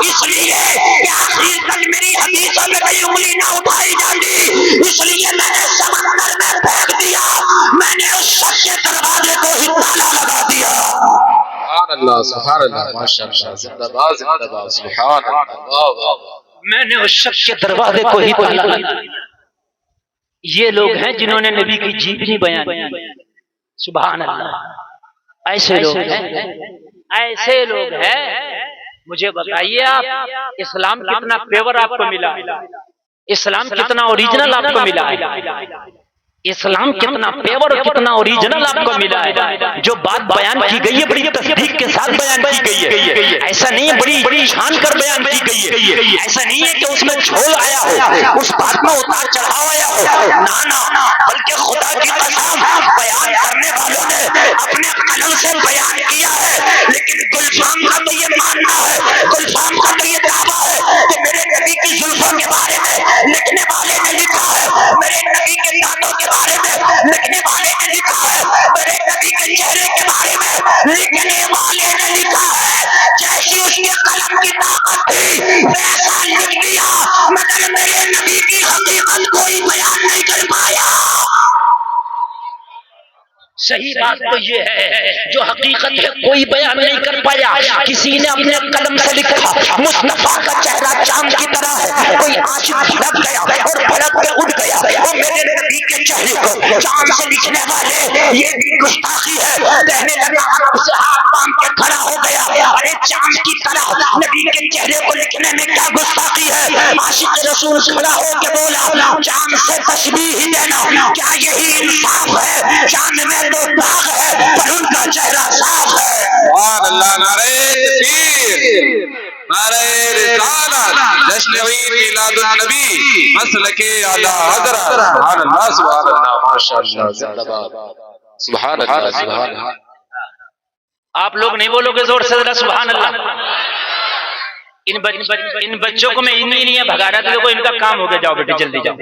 اس لیے کہ آخری تک میری حدیثوں میں کئی انگلی نہ اٹھائی جاتی, اس لیے میں نے سمندر میں پھینک دیا. میں نے اس شخص کے دروازے کو ہی تالا لگا دیا.
سبحان اللہ سبحان اللہ, ماشاءاللہ, زندہ باد زندہ باد, سبحان اللہ, واہ واہ.
میں نے اس شخص کے دروازے کو ہی تالا لگا دیا. یہ لوگ ہیں جنہوں نے نبی کی جیبنی بیان کی. سبحان اللہ, ایسے لوگ ہیں, ایسے لوگ ہیں. مجھے بتائیے آپ اسلام کتنا پیور آپ کو ملا, اسلام کتنا اوریجنل آپ کو ملا ہے, اسلام کتنا پیور اور کتنا اوریجنل آپ کو ملا ہے. جو بات بیان کی گئی ہے بڑی تصدیق کے ساتھ بیان کی گئی ہے, ایسا نہیں ہے بڑی چھان کر بیان کی گئی ہے, ایسا نہیں ہے کہ اس میں جھول آیا ہو, اس بات میں اتار چڑھاؤ آیا ہو, نہ, بلکہ خدا کی قسم بیان کرنے والوں نے اپنے قلم سے بیان کیا ہے. لیکن گلفام کا تو یہ ماننا ہے, گلفام کا تو یہ دعویٰ ہے کہ میرے نبی کی زلفوں کے بارے میں لکھنے والے نے لکھا ہے صحیح بات تو یہ ہے جو حقیقت ہے کوئی بیان نہیں کر پایا. کسی نے اپنے قلم سے لکھا مصطفیٰ کا چہرہ چاند کی طرح ہے. کوئی عاشق بھڑک گیا اور بھڑک کے اڑ گیا. وہ میرے نبی کے چہرے کو چاند سے لکھنے والے یہ بھی گستاخی ہے. کہنے لگا عرب سے ہاتھ باندھ کے کھڑا ہو گیا. ارے چاند کی طرح نبی کے چہرے کو لکھنے میں کیا گستاخی ہے؟ عاشق رسول کھڑا ہو کے بولا چاند سے تشبیہ ہی دینا کیا یہی انصاف ہے؟ چاند میں تو داغ ہے پر ان کا چہرہ صاف ہے.
سبحان اللہ. نعرہ تکبیر، نعرہ رسالت، جشن عید میلاد النبی، مسلک اعلی حضرت. سبحان اللہ سبحان اللہ ماشاءاللہ زندہ باد. سبحان اللہ سبحان اللہ.
آپ لوگ نہیں بولو گے زور سے ذرا سبحان اللہ. ان بچوں کو میں انہی نہیں ہے بھگا رہا تھا. ان کا کام ہو گیا. جاؤ بیٹے جلدی جاؤ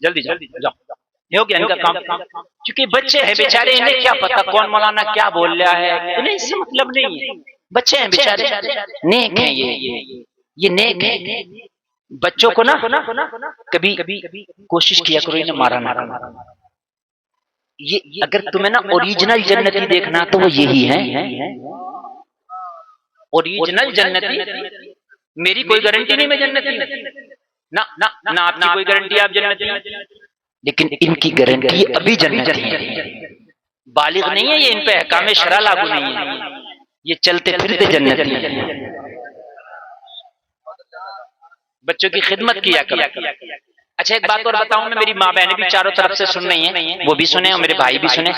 جلدی جاؤ. یہ ہو گیا ان کا کام. کیونکہ بچے ہیں بیچارے انہیں کیا پتا کون مولانا کیا بول رہا ہے. انہیں اس سے مطلب نہیں ہے. بچے ہیں بیچارے نیک ہیں. یہ نیک ہیں. بچوں کو نا کبھی کوشش کیا کرو انہیں مارا نہ. یہ اگر تمہیں نا اوریجنل جنتی دیکھنا تو وہ یہی ہے. اوریجنل جنتی. میری کوئی گارنٹی نہیں میں جنتی نہ آپ کی کوئی گارنٹی آپ جنتی. لیکن ان کی گارنٹی ابھی جنتی ہے. بالغ نہیں ہے یہ. ان پہ احکام شرع لاگو نہیں ہے. یہ چلتے پھرتے جنتی ہیں. بچوں کی خدمت کیا کرو. اچھا ایک بات اور بتاؤں میں. میری ماں بہنیں بھی چاروں طرف سے سن رہی ہیں. وہ بھی سنیں اور میرے بھائی بھی سنیں.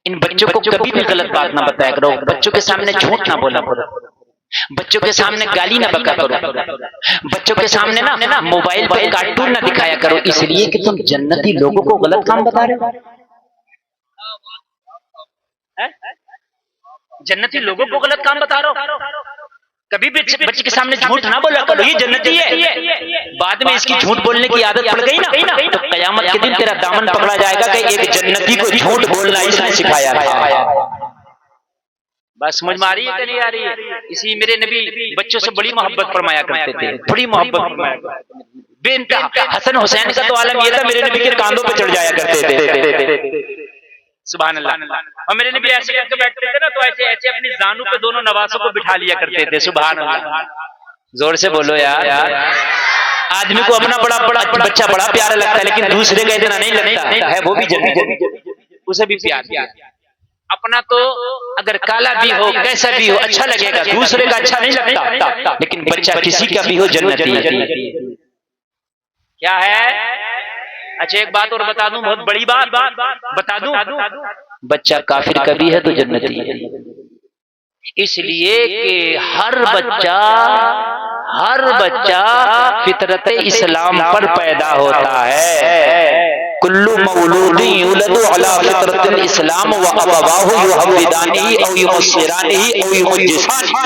ان بچوں کو کبھی بھی غلط بات نہ بتایا کرو. بچوں کے سامنے جھوٹ نہ بولا کرو. بچوں کے سامنے گالی نہ بکا کرو. بچوں کے سامنے نا موبائل پر کارٹون نہ دکھایا کرو. اس لیے کہ تم جنتی لوگوں کو غلط کام بتا رہے ہو. جنتی لوگوں کو غلط کام بتا رہے ہو. کبھی بھی بچے کے سامنے جھوٹ نہ بولا کرو. یہ جنتی ہے. بعد میں اس کی جھوٹ بولنے کی عادت پڑ گئی نا تو قیامت کے دن تیرا دامن پکڑا جائے گا کہ ایک جنتی کو جھوٹ بولنا اس نے سکھایا تھا. بس سمجھ میں آ رہی ہے کہ نہیں آ رہی ہے؟ اسی میرے نبی بچوں سے بڑی محبت فرمایا کرتے تھے. بڑی محبت فرمایا کرتے تھے بے انتہا. حسن حسین کا تو عالم یہ تھا میرے نبی کے کاندھوں پہ چڑھ جایا کرتے تھے. سبحان اللہ. اور میرے نبی ایسے کر کے بیٹھتے تھے نا تو ایسے ایسے اپنی زانوں پہ دونوں نواسوں کو بٹھا لیا کرتے تھے. سبحان اللہ. زور سے بولو یار. آدمی کو اپنا بڑا بچہ بڑا پیارا لگتا ہے لیکن دوسرے کا اتنا نہیں لگتا ہے. وہ بھی جنتی اسے بھی پیار. اپنا تو اگر کالا بھی ہو کیسا بھی ہو اچھا لگے گا. دوسرے کا اچھا نہیں لگتا. لیکن بچہ کسی کا بھی ہو جنتی کیا ہے. اچھا ایک بات اور بتا دوں. بہت بڑی بات بتا دوں. بچہ کافر کا بھی ہے تو جنتی ہے. اس لیے کہ ہر بچہ فطرت اسلام پر پیدا ہوتا ہے. کلو مولود یولد علی فطرت الاسلام وابواہ یحودانہ او ینصرانہ او یمجسانہ.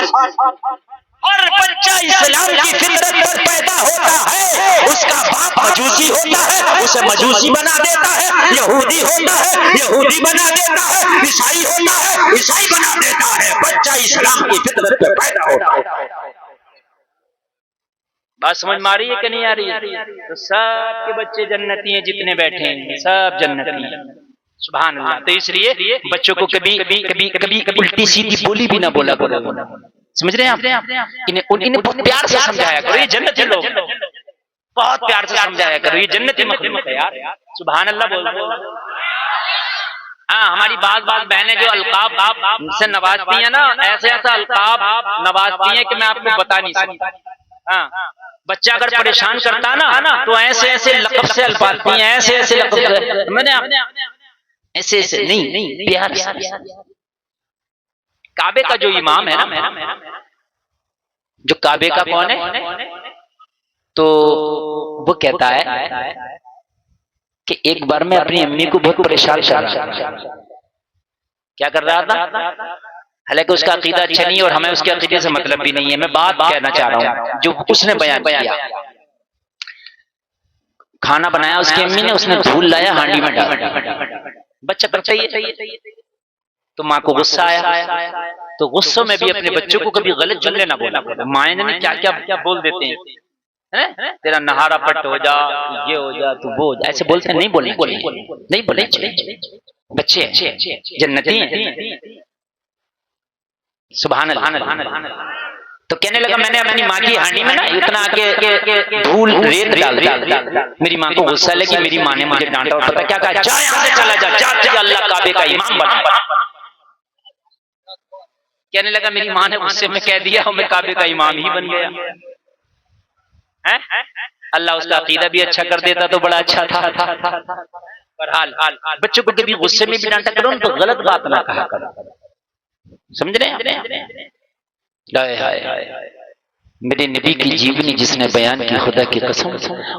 ہر بچہ اسلام کی فطرت پر پیدا ہوتا ہے. اس کا باپ مجوسی ہوتا ہے اسے مجوسی بنا دیتا ہے. یہودی ہوتا ہے یہودی بنا دیتا ہے. عیسائی ہوتا ہے عیسائی بنا دیتا ہے. بچہ اسلام کی فطرت پر پیدا ہوتا ہے. بات سمجھ میں آ رہی ہے کہ نہیں آ رہی ہے؟ تو سب کے بچے جنتی ہیں جتنے بیٹھے ہیں سب جنتی ہیں. سبحان اللہ. تو اس لیے بچوں کو کبھی الٹی سیدھی بولی بھی نہ بولا کرو. سمجھ رہے ہیں آپ؟ انہیں بہت پیار سے سمجھایا کرو. یہ جنتی لوگ بہت پیار سے سمجھایا کرو. یہ جنتی مخلوق ہے یار. سبحان اللہ بول دو. ہاں ہماری بعض بہنیں جو القاب سے نوازتی ہیں نا ایسے القاب نوازتی ہیں کہ میں آپ کو بتا نہیں سکتا. ہاں بچہ اگر پریشان کرتا نا تو ایسے لقب سے الفاظ ہیں. ایسے لقب سے میں نے ایسے نہیں پیار سے. کعبے کا جو امام ہے نا جو کعبے کا کون ہے تو وہ کہتا ہے کہ ایک بار میں اپنی امی کو بہت پریشان کر رہا تھا. کیا کر رہا تھا؟ حالانکہ اس کا عقیدہ اچھا نہیں ہے اور ہمیں اس کے عقیدے سے مطلب بھی نہیں ہے. میں بات کہنا چاہ رہا ہوں جو اس نے بیان کیا. کھانا بنایا اس کی امی نے. اس نے دھول لایا ہانڈی میں ڈالا. بچہ کرتا ہی ہے. تو ماں کو غصہ آیا تو غصوں میں بھی اپنے بچوں کو کبھی غلط جملے نہ بولا. مائیں نے کیا بول دیتے ہیں تیرا نہارا پٹ ہو جا یہ ہو جا تو وہ ہو جا. ایسے بولتے ہیں. نہیں بولنے بچے جنتی ہیں، سبحان اللہ۔ تو کہنے لگا میں نے اپنی ماں کی ہانڈی میں نا اتنا کہ دھول ریت ڈال دی، میری ماں کو غصہ لگی، میری ماں نے مجھے ڈانٹا اور پتہ کیا کہا، جا یہاں سے چلا جا، جا اللہ کعبے کا امام بنا۔ کہنے لگا میری ماں نے غصے میں کہہ دیا اور میں کعبے کا امام ہی بن گیا۔ اللہ اس کا عقیدہ بھی اچھا کر دیتا تو بڑا اچھا تھا۔ بہرحال بچوں کو کبھی غصے میں بھی ڈانٹا کرو تو غلط بات نہ کہا کرو، سمجھ رہے ہیں؟ میرے نبی کی جیونی جس نے بیان کی، خدا کی قسم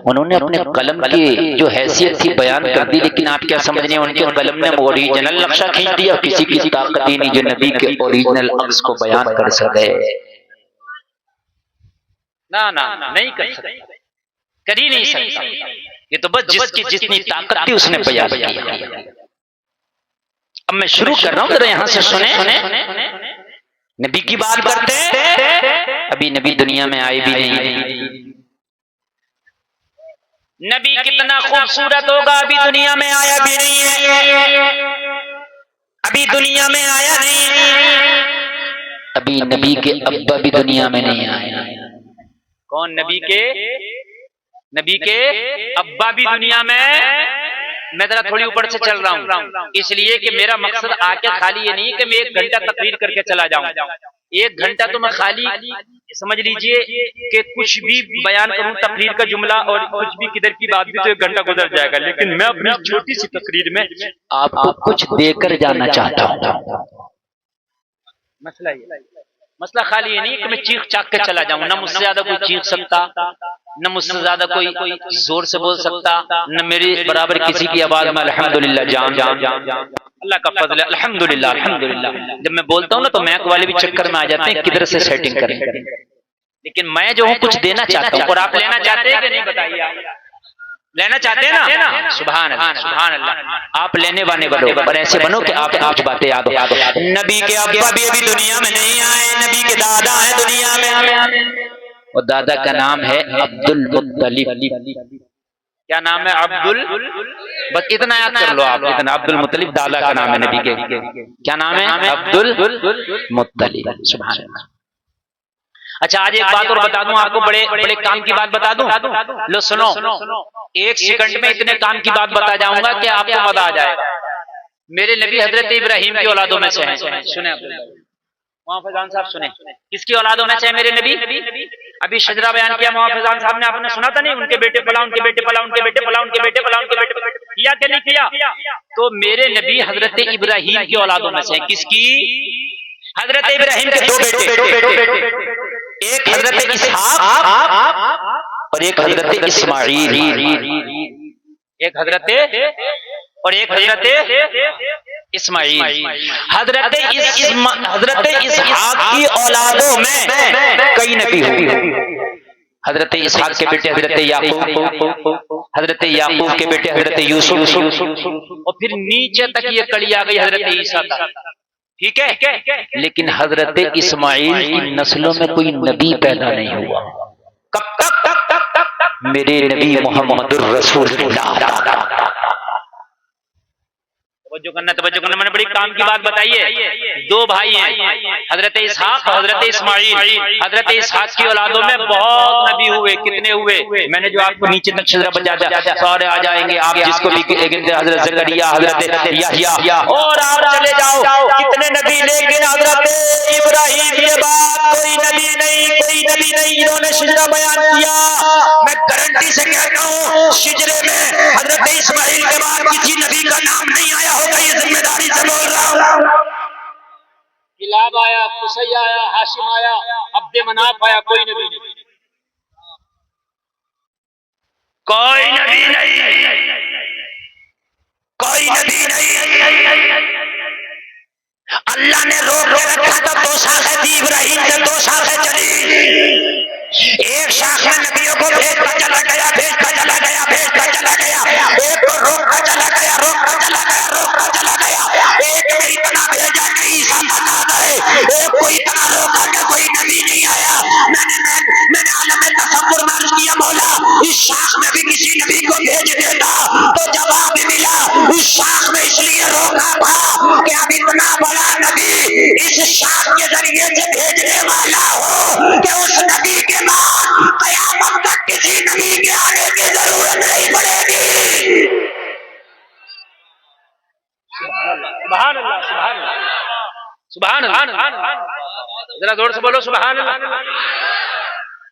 انہوں نے اپنے قلم کی جو حیثیت تھی بیان کر دی، لیکن آپ کیا سمجھ رہے ہیں ان کے قلم نے اوریجنل نقشہ کھینچ دیا، کسی کی طاقت ہی نہیں جو نبی کے اوریجنل عکس کو بیان کر سکے۔ نہ نہیں کر سکتا، کر ہی نہیں سکتا، یہ تو بس جس کی جتنی طاقت تھی اس نے بیان کیا۔ اب میں شروع کر رہا ہوں، ذرا یہاں سے سنیں۔ نبی کی بات کرتے ابھی نبی دنیا میں آئے بھی نہیں، نبی کتنا خوبصورت ہوگا ابھی دنیا میں آیا بھی نہیں ہے، ابھی دنیا میں آیا نہیں، ابھی نبی کے ابا بھی دنیا میں نہیں آیا۔ کون؟ نبی کے ابا بھی دنیا میں ذرا تھوڑی اوپر سے چل رہا ہوں، اس لیے کہ میرا مقصد آ کے خالی یہ نہیں کہ میں 1 گھنٹہ تقریر کر کے چلا جاؤں، 1 گھنٹہ تو میں خالی سمجھ لیجئے کہ کچھ بھی بیان کروں تقریر کا جملہ اور کچھ بھی کدھر کی بات بھی تو 1 گھنٹہ گزر جائے گا، لیکن میں اپنی چھوٹی سی تقریر میں آپ کو کچھ دے کر جانا چاہتا ہوں۔ مسئلہ خالی یہ نہیں کہ میں چیخ چاک کے چلا جاؤں، نہ مجھ سے زیادہ کوئی چیخ سکتا، نہ مجھ سے زیادہ کوئی زور سے بول سکتا، نہ میری برابر کسی کی آواز میں الحمدللہ جان اللہ کا فضل ہے، الحمدللہ الحمدللہ۔ جب میں بولتا ہوں نا تو میک والے بھی چکر میں آ جاتے ہیں کدھر سے سیٹنگ کریں، لیکن میں جو ہوں کچھ دینا چاہتا ہوں، اور آپ لینا چاہتے ہیں کہ نہیں بتائیے؟ لینا چاہتے ہیں نا؟ سبحان اللہ سبحان اللہ۔ آپ لینے والے بنو اور ایسے بنو کہ آپ کچھ باتیں یاد ہو۔ نبی کے ابا بھی ابھی دنیا میں نہیں آئے، نبی کے دادا ہیں دنیا میں، اور دادا کا نام ہے عبد المطلب۔ کیا نام ہے؟ بس اتنا یاد کر لو آپ، اتنا عبد المطلب دادا کا نام ہے نبی کے، کیا نام ہے؟ عبد المطلب۔ سبحان اللہ۔ اچھا آج ایک بات اور بتا دوں آپ کو، بڑے کام کی بات بتا دوں، لو سنو، 1 سیکنڈ میں اتنے کام کی بات بتا جاؤں گا کہ آپ کو مزہ آ جائے گا۔ میرے نبی حضرت ابراہیم کی اولادوں میں سے ہیں، سنیں مولانا فیضان صاحب، سنیں کس کی اولادوں میں سے ہیں میرے نبی؟ ابھی شجرہ بیان کیا مولانا فیضان صاحب نے، آپ نے سنا تھا نہیں؟ ان کے بیٹے فلاں، ان کے بیٹے فلاں، ان کے بیٹے فلاں، ان کے بیٹے فلاں، ان کے بیٹے فلاں، کیا کہ نہیں کیا؟ تو میرے نبی حضرت ابراہیم کی اولادوں میں سے ہیں، کس کی؟ حضرت ابراہیم کے 2 بیٹے، ایک حضرت اسحاق اور ایک حضرت اسماعیل، ایک حضرت اور ایک حضرت اسماعیل۔ حضرت اسحاق کی اولادوں میں کئی نبی ہوئے، حضرت اسحاق کے بیٹے حضرت یعقوب، حضرت یعقوب کے بیٹے حضرت یوسف، اور پھر نیچے تک یہ کڑی آ گئی حضرت عیسیٰ تک، ٹھیک ہے؟ لیکن حضرت اسماعیل کی نسلوں میں کوئی نبی پیدا نہیں ہوا۔ کب تک؟ میرے نبی محمد الرسول اللہ۔ توجہ کرنا، میں نے بڑی کام کی بات بتائی ہے۔ 2 بھائی ہیں، حضرت اسحاق اور حضرت اسماعیل۔ حضرت اسحاق کی اولادوں میں بہت نبی ہوئے، کتنے ہوئے؟ میں نے جو آپ کو نیچے نقشہ بتا دیا، سارے آ جائیں گے، آپ جس کو بھی حضرت زکریا، حضرت یحییٰ، اور آپ چلے جاؤ کتنے نبی، لیکن حضرت ابراہیم کے بعد کوئی نبی نہیں انہوں نے شجرہ بیان کیا۔ میں گارنٹی سے کہتا ہوں شجرے میں حضرت اسماعیل کے بعد کسی نبی کا نام نہیں آیا ہوگا، یہ ذمہ داری سے بول رہا ہوں۔ کلاب آیا، قصی آیا، ہاشم آیا، عبد مناف آیا، کوئی نبی نہیں، کوئی نبی نہیں۔ اللہ نے روک کے رکھا تھا، 2 شاخیں تھی ابراہیم سے، 2 شاخیں چلی، ایک شاخ میں نبیوں کو بھیجتا چلا گیا، ایک کو روکتا چلا گیا، ایک میں اتنا بھیجا کہ عیسیٰ بنا گئے، ایک کو اتنا روکا کہ کوئی نبی نہیں آیا۔ میں نے عالم تصور میں عرض کیا، مولا اس شاخ میں بھی کسی نبی کو بھیج دیتا تو جواب ملا، اس شاخ میں اس لیے روکا
سبحان اللہ سبحان اللہ سبحان اللہ، ذرا زور سے بولو سبحان اللہ۔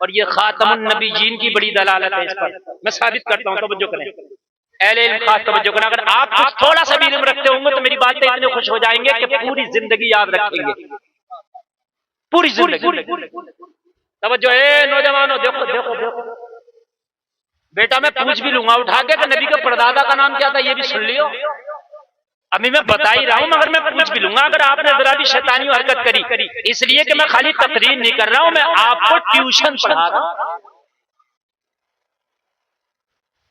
اور یہ خاتم النبی جین کی بڑی دلالت ہے اس پر، میں ثابت کرتا ہوں، توجہ کریں اہل علم، خاص توجہ کریں۔ اگر آپ کچھ تھوڑا سا بھی علم رکھتے ہوں گے تو میری باتیں اتنے خوش ہو جائیں گے کہ پوری زندگی یاد رکھیں گے، پوری زندگی۔ توجہ ہے نوجوانوں، دیکھو دیکھو دیکھو بیٹا، میں پوچھ بھی لوں گا اٹھا کے کہ نبی کے پردادا کا نام کیا تھا، یہ بھی سن لیو۔ ابھی میں بتا ہی رہا ہوں مگر میں پوچھ بھی لوں گا اگر آپ نے ذرا بھی شیطانی حرکت کری، اس لیے کہ میں خالی تقریر نہیں کر رہا ہوں، میں آپ کو ٹیوشن پڑھا رہا ہوں۔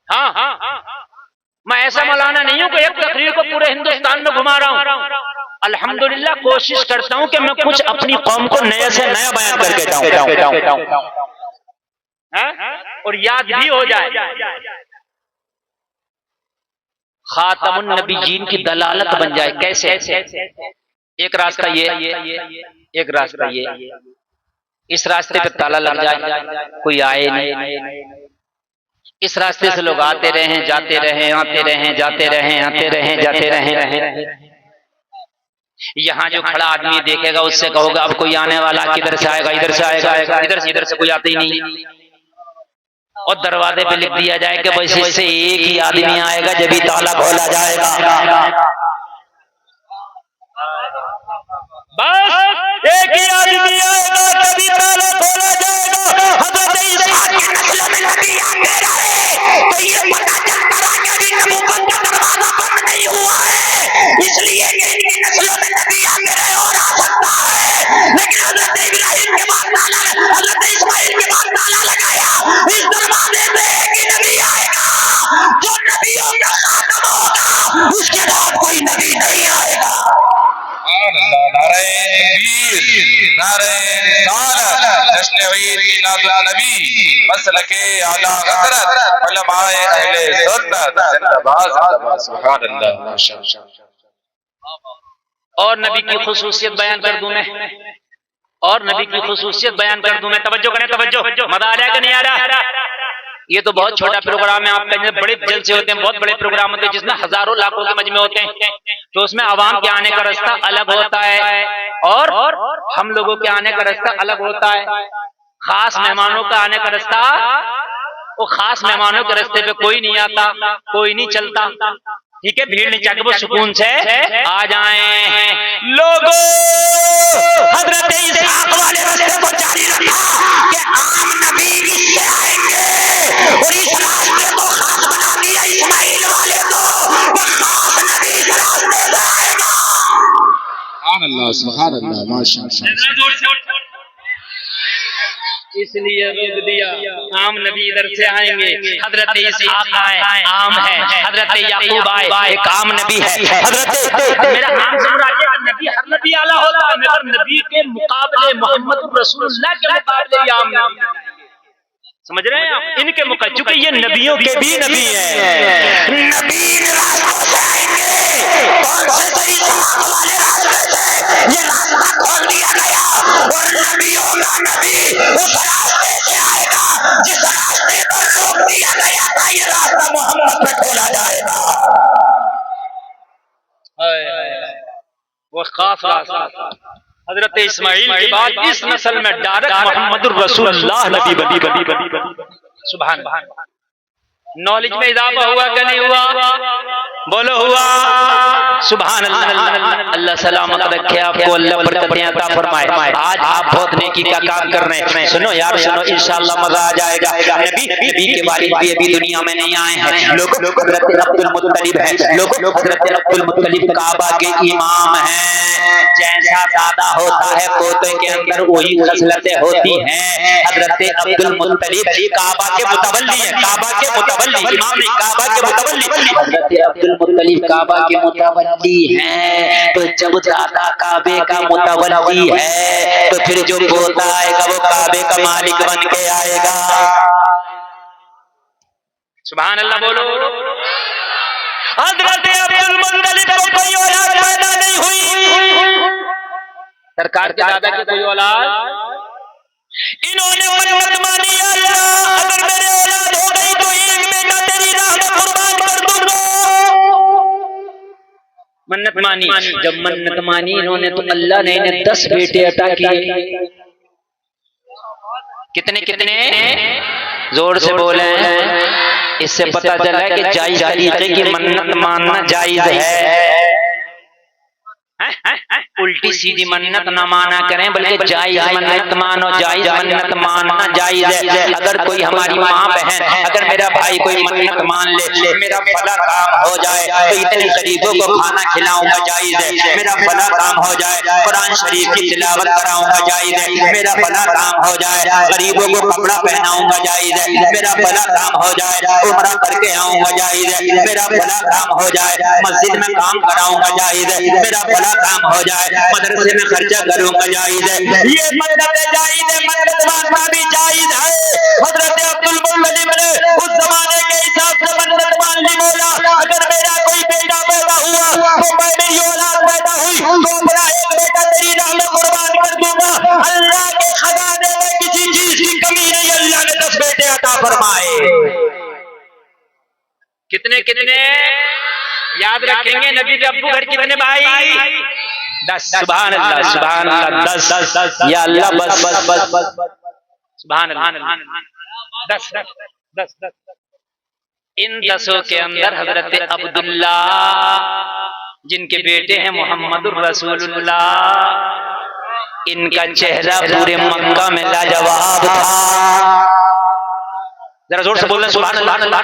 ہاں میں ایسا مولانا نہیں ہوں کہ ایک تقریر کو پورے ہندوستان میں گھما رہا ہوں۔ الحمدللہ کوشش کرتا ہوں کہ میں کچھ اپنی قوم کو نئے سے نیا بیان کر کے جاؤں اور یاد بھی ہو جائے، خاتم النبی جین کی دلالت بن جائے۔ کیسے؟ ایک راستہ یہ، ایک راستہ یہ، اس راستے پہ تالا لگ جائے، کوئی آئے نہیں، اس راستے سے لوگ آتے رہیں جاتے رہیں، آتے رہیں جاتے رہیں، آتے رہیں جاتے رہیں۔ یہاں جو کھڑا آدمی دیکھے گا اس سے کہو گا اب کوئی آنے والا کدھر سے آئے گا، ادھر سے آئے گا، ادھر سے کوئی آتا ہی نہیں، اور دروازے پہ لکھ دیا جائے کہ بس اس سے ایک ہی آدمی آئے گا جبھی تالا کھولا جائے گا، بس ایک ہی آدمی آئے گا تبھی تالا کھولا جائے گا۔ حضرت عیسیٰ کی نسل میں نبی آتے رہے تو یہ پتہ چلتا رہا کہ ابھی نبوت کا دروازہ بند نہیں ہوا ہے، اس لیے کہ ان کی نسلوں میں نبی آتے رہے اور آ سکتا ہے، لیکن حضرت ابراہیم کے بعد تالا، حضرت اسماعیل کے بعد تالا لگایا، اس دروازے سے ایک ہی نبی آئے گا جو نبیوں کا خاتم ہوگا، اس کے بعد کوئی نبی نہیں آئے گا۔
نعرہ تکبیر، نعرہ رسالت، جشن عید میلاد النبی، مسلک اعلی حضرت، علماء اہل سنت زندہ باد زندہ باد، سبحان اللہ۔
اور نبی کی خصوصیت بیان کر دوں میں، اور نبی کی خصوصیت بیان کر دوں میں، توجہ کریں، توجہ، مزہ آ رہا ہے کہ نہیں آ رہا؟ یہ تو بہت چھوٹا پروگرام ہے، آپ کا بڑے جلسے ہوتے ہیں، بہت بڑے پروگرام ہوتے ہیں جس میں ہزاروں لاکھوں کے مجمع ہوتے ہیں، تو اس میں عوام کے آنے کا راستہ الگ ہوتا ہے اور ہم لوگوں کے آنے کا راستہ الگ ہوتا ہے۔ خاص مہمانوں کا آنے کا راستہ، وہ خاص مہمانوں کے راستے پہ کوئی نہیں آتا، کوئی نہیں چلتا، ٹھیک ہے، بھیڑ نہیں چاہیے، وہ سکون سے آ جائیں۔ لوگوں حضرت اسحاق والے راستے کو جاری رکھا کہ عام نبی اس سے آئیں گے، اور اس راستے کو خاص بنا دیا اسماعیل والے کو، وہ خاص نبی اس راستے سے آئے گا۔
سبحان اللہ، سبحان اللہ، ماشاء اللہ۔
اس لیے روک دیا، عام نبی ادھر سے آئیں گے، حضرت اسحاق آئے عام ہے، حضرت یعقوب آئے ایک عام نبی ہے، حضرت میرا عام سے مراد ہے کہ نبی ہر نبی اعلیٰ ہوتا ہے، مگر نبی کے مقابلے محمد رسول اللہ کے مقابلے یہ عام نبی، سمجھ رہے ہیں آپ؟ ان کے مقابلے، چونکہ یہ نبیوں کے بھی نبی ہیں، نبی راستوں سے آئیں گے، اور حضرت اسحاق والے راستے سے یہ راستہ کھول دیا گیا، اور نبیوں کا نبی اس راستے سے آئے گا جس راستے پر روک دیا گیا تھا، یہ راستہ محمد پہ کھولا جائے گا۔ وہ خاص راستہ حضرت اسماعیل کے بعد اس نسل میں ڈائریکٹ محمد الرسول اللہ نبی بنی۔ سبحان اللہ۔ نالج میں اضافہ ہوا کہ نہیں ہوا؟ بولو ہوا؟ سبحان اللہ۔ اللہ سلامت رکھے آپ کو، اللہ برکتیں عطا فرمائے۔ آج آپ بہت نیکی کا کام کر رہے ہیں، سنو یار سنو، انشاءاللہ مزہ آ جائے گا۔ نبی کے والد بھی ابھی دنیا میں نہیں آئے ہیں، لوگ حضرت عبد المطلب ہیں، لوگ حضرت عبد المطلب کعبہ کے امام ہیں، جیسا دادا ہوتا ہے پوتے کے اندر وہی خصلتیں ہوتی ہیں۔ حضرت عبد المطلب کعبہ کے متولی ہیں، کعبہ کے متولی، امام نہیں، کعبہ کے متولی، حضرت عبد المطلب کعبہ کے متولی ہیں، تو جب دادا کعبے کا متولی ہے تو پھر جو پوتا آئے گا وہ کعبے کا مالک بن کے آئے گا۔ سبحان اللہ بولو۔ حضرت عبد المطلب کو کوئی اولاد پیدا نہیں ہوئی، سرکار کے دادا کی کوئی اولاد، انہوں نے منت مانی، اللہ اگر میرے اولاد ہو گئی تو ایک بیٹا تیری راہ میں قربان کر دوں گا۔ منت مانی. جب منت مانی انہوں نے تو اللہ نے انہیں 10 بیٹے عطا کیے. کتنے کتنے؟ زور سے بولے. اس سے پتہ چلا ہے کہ جائز طریقے کی منت ماننا جائز ہے. الٹی سیدھی منت نہ مانا کریں بلکہ جائز منت مانو. جائز منت ماننا جائز ہے. اگر کوئی ہماری ماں بہن، اگر میرا بھائی کوئی منت مان لے میرا بھلا کام ہو جائے تو اتنے غریبوں کو کھانا کھلاؤں گا جائز ہے. میرا بھلا کام ہو جائے قرآن شریف کی تلاوت کراؤں گا جائز ہے. میرا بھلا کام ہو جائے غریبوں کو کپڑا پہناؤں گا جائز ہے. میرا بھلا کام ہو جائے عمرہ کر کے آؤں گا جائز ہے. میرا بھلا کام ہو جائے مسجد میں کام کراؤں گا جائز ہے. میرا بھلا کام ہو جائے مدرسے میں خرچہ کروں گا جائز ہے. یہ منت جائز ہے، منت ماننا بھی جائز ہے. حضرت عبد المطلب نے اس زمانے کے حساب سے منت مان لی. بولا اگر میرا کوئی بیٹا پیدا ہوا تو میں میری اولاد پیدا ہوئی تو اپنا ایک بیٹا تیری راہ میں قربان کر دوں گا. اللہ کے خزانے میں کسی چیز کی کمی نہیں. اللہ نے 10 بیٹے عطا فرمائے. کتنے کتنے یاد رکھیں گے؟ نبی کے ابو گھر کتنے بھائی؟ 10. سبحان اللہ سبحان اللہ. 10 یا اللہ بس بس بس بس سبحان اللہ. 10. ان 10 کے اندر حضرت عبداللہ جن کے بیٹے ہیں محمد الرسول اللہ، ان کا چہرہ پورے مکہ میں لاجواب تھا. ذرا زور سے بولنا سبحان اللہ.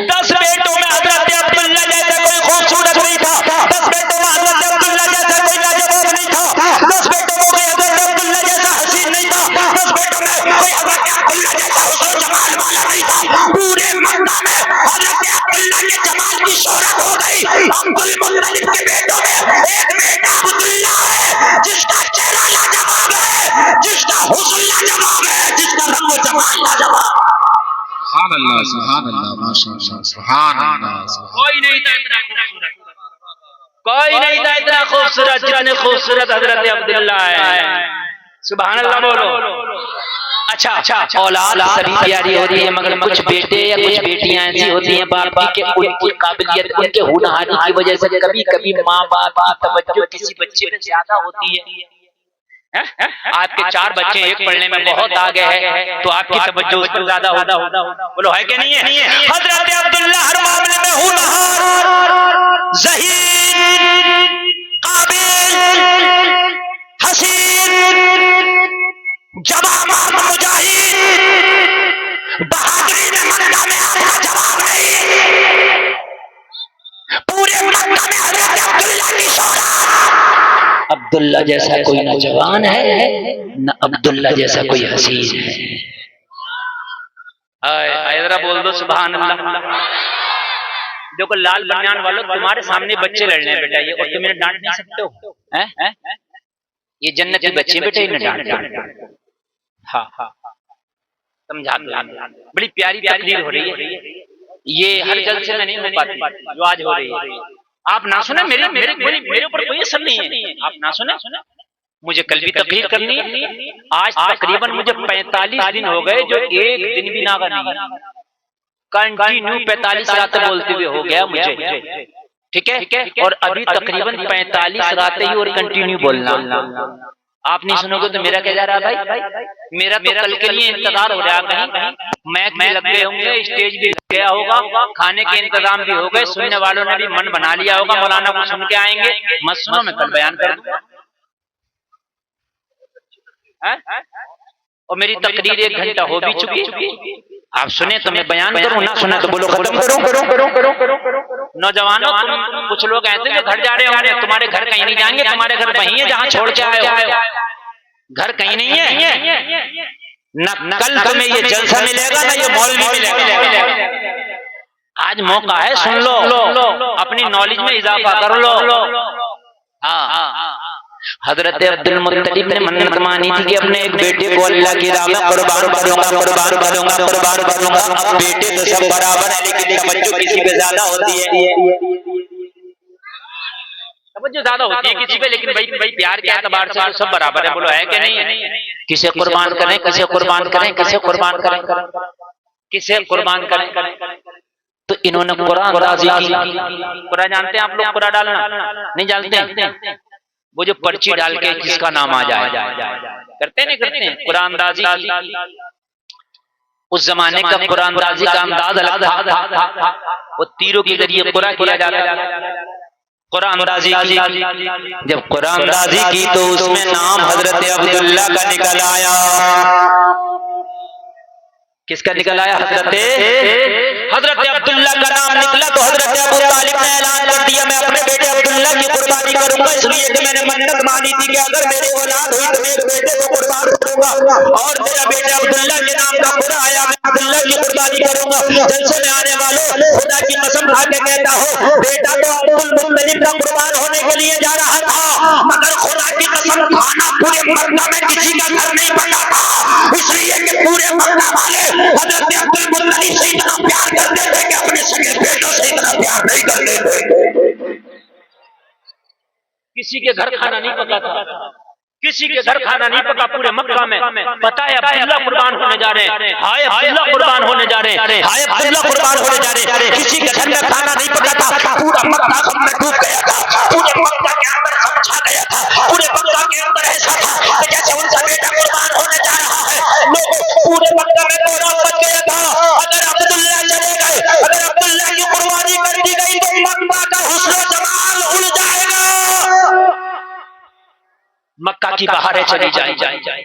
10 بیٹوں میں حضرت عبداللہ جیسا کوئی خوبصورت نہیں تھا. 10 بیٹوں میں حضرت عبداللہ جیسا کوئی لاجواب نہیں تھا. 10 بیٹوں میں کوئی حضرت عبداللہ جیسا حسین نہیں تھا. 10 بیٹوں میں کوئی حضرت عبداللہ جیسا حسن جمال والا نہیں تھا. پورے مکہ میں حضرت عبداللہ کے جمال کی شہرت ہو گئی. عبد المطلب کے بیٹوں میں ایک بیٹا عبداللہ ہے جس کا چہرہ لاجواب ہے، جس کا حسن لاجواب ہے، جس کا رنگ و جمال لاجواب.
سبحان اللہ سبحان اللہ ماشاء اللہ سبحان اللہ.
کوئی نہیں تھا اتنا خوبصورت، کوئی نہیں تھا اتنا خوبصورت جتنے خوبصورت حضرت عبداللہ ہے. سبحان اللہ بولو. اچھا اولاد سبھی پیاری ہوتی ہے مگر کچھ بیٹے یا کچھ بیٹیاں ایسی ہوتی ہیں باپ کی کہ ان کی قابلیت ان کے ہونہاری کی وجہ سے کبھی کبھی ماں باپ کی توجہ کسی بچے پہ زیادہ ہوتی ہے. آپ کے 4 بچے ایک پڑھنے میں بہت آگے ہے تو آپ کی توجہ اس پر زیادہ ہوگا. بولو ہے کہ نہیں ہے؟ حضرت عبداللہ ہر معاملے میں ہونہار، ذہین، قابل، حسین، جواب مجاہد، بہادری میں مکہ میں آپ کا جواب نہیں. پورے مکہ میں حضرت عبداللہ کی شہرت. عبداللہ جیسا کوئی نہ جوان ہے نہ عبداللہ جیسا کوئی حسین ہے. ذرا بول دو سبحان اللہ. دیکھو لال بنیان والوں تمہارے سامنے بچے لڑنے بیٹا یہ اور تم انہیں ڈانٹ نہیں سکتے ہو. یہ جنت کے بچے بیٹے انہیں ڈانٹ. ہاں سمجھا دو. بڑی پیاری تقریر ہو رہی ہے. یہ ہر جلسے میں نہیں ہو پاتی جو آج ہو رہی ہے. آپ نہ سنیں میرے اوپر کوئی اثر نہیں ہے. آپ نہ سنیں. مجھے کل بھی تقریر کرنی ہے. آج تقریباً مجھے 45 دن ہو گئے جو ایک دن بھی ناغا نہیں. کنٹینیو 45 راتیں بولتے ہوئے ہو گیا مجھے. ٹھیک ہے. اور ابھی تقریباً 45 راتیں ہی اور کنٹینیو بولنا. آپ نہیں سنو گے تو میرا کیا جا رہا بھائی؟ میرا تو کل کے لیے انتظار ہو رہا. کہیں میک بھی لگ گئے ہوں گے، اسٹیج بھی لگ گیا ہوگا، کھانے کے انتظام بھی ہو گئے، سننے والوں نے بھی من بنا لیا ہوگا مولانا کو سن کے آئیں گے. مت سنو، میں کل بیان کر دوں گا. اور میری تقریر 1 گھنٹہ ہو بھی چکی. آپ سنیں تو میں بیان کروں، نہ سنیں تو بولو ختم کرو. نوجوانوں کچھ لوگ ایسے جو گھر جا رہے ہوں گے، تمہارے گھر کہیں نہیں جائیں گے، تمہارے گھر وہیں ہے جہاں چھوڑ کے آئے ہو. گھر کہیں نہیں ہے. نہ کل تمہیں یہ جلسہ ملے گا نہ یہ مولوی ملے گا. آج موقع ہے، سن لو، اپنی نالج میں اضافہ کر لو. حضرت عبد المطلب نے منت مانی تھی کہ اپنے ایک بیٹے کو اللہ کی راہ میں قربان کروں گا. بیٹے تو سب برابر ہیں لیکن توجہ کسی پہ زیادہ ہوتی ہے. توجہ زیادہ ہوتی ہے کسی پہ، لیکن بھائی پیار کے اعتبار سے سب برابر ہے. بولو ہے کہ نہیں ہے؟ کسے قربان کریں، کسے قربان کریں، کسے قربان کریں، کسے قربان کریں.
تو انہوں نے قرآن اندازی کی. قرآن جانتے ہیں آپ لوگ؟ قرآن ڈالنا نہیں جانتے؟ وہ جو پرچی ڈال کے کس کا نام آ جائے کرتے نہیں کرتے ہیں قرآن اندازی کی. اس زمانے کا قرآن اندازی کا انداز الگ تھا. وہ تیروں کے ذریعے قرآن کیا جاتا ہے. قرآن اندازی کی. جب قرآن اندازی کی تو اس میں نام حضرت عبداللہ کا نکل آیا. کس کا نکل آیا؟ حضرت عبداللہ کا نام نکلا تو حضرت ابو طالب نے اعلان کر دیا میں اپنے بیٹے عبداللہ کی قربانی کروں گا، اس لیے کہ میں نے منت مانی تھی کہ اگر میری اولاد ہوئی تو میرے بیٹے کو قربان کروں گا، اور میرا بیٹا عبداللہ کے نام کا پورا آیا میں عبداللہ کی قربانی کروں گا. جلسے میں آنے والوں خدا کی قسم کھا کے کہتا ہوں بیٹا تو عبدالمطلب کا قربان ہونے کے لیے جا رہا تھا، مگر خدا کی قسم کھانا پورے مکہ میں کسی کا گھر نہیں پڑا تھا، اس لیے کہ پورے مکہ والے حضرت عبدالمطلب سے اتنا پیار کرتے تھے کہ اپنے سگے بیٹوں سے اتنا پیار نہیں کرتے تھے.
کسی کے گھر کھانا نہیں پکا تھا، کسی کے گھر کھانا نہیں پکا پورے مکہ میں. پتہ ہے عبداللہ قربان ہونے جا رہے ہیں، ہائے عبداللہ قربان ہونے جا رہے ہیں،
ہائے عبداللہ قربان ہونے جا رہے ہیں. کسی کے گھر میں کھانا نہیں پکا تھا، پورا مکہ غم میں ڈوب گیا تھا، پورے مکہ کے اندر غم چھا گیا تھا، پورے مکہ کے اندر ایسا تھا کہ جیسے ان کا بیٹا قربان ہونے جا رہا ہے. لوگ پورے مکہ میں کوڑا مچ گیا تھا. اگر عبداللہ چلے گئے، اگر عبداللہ کی قربانی کر دی گئی تو مکہ کا حسن و جمال اڑ جائے گا، مکہ کی بہاریں چلی جائیں گی،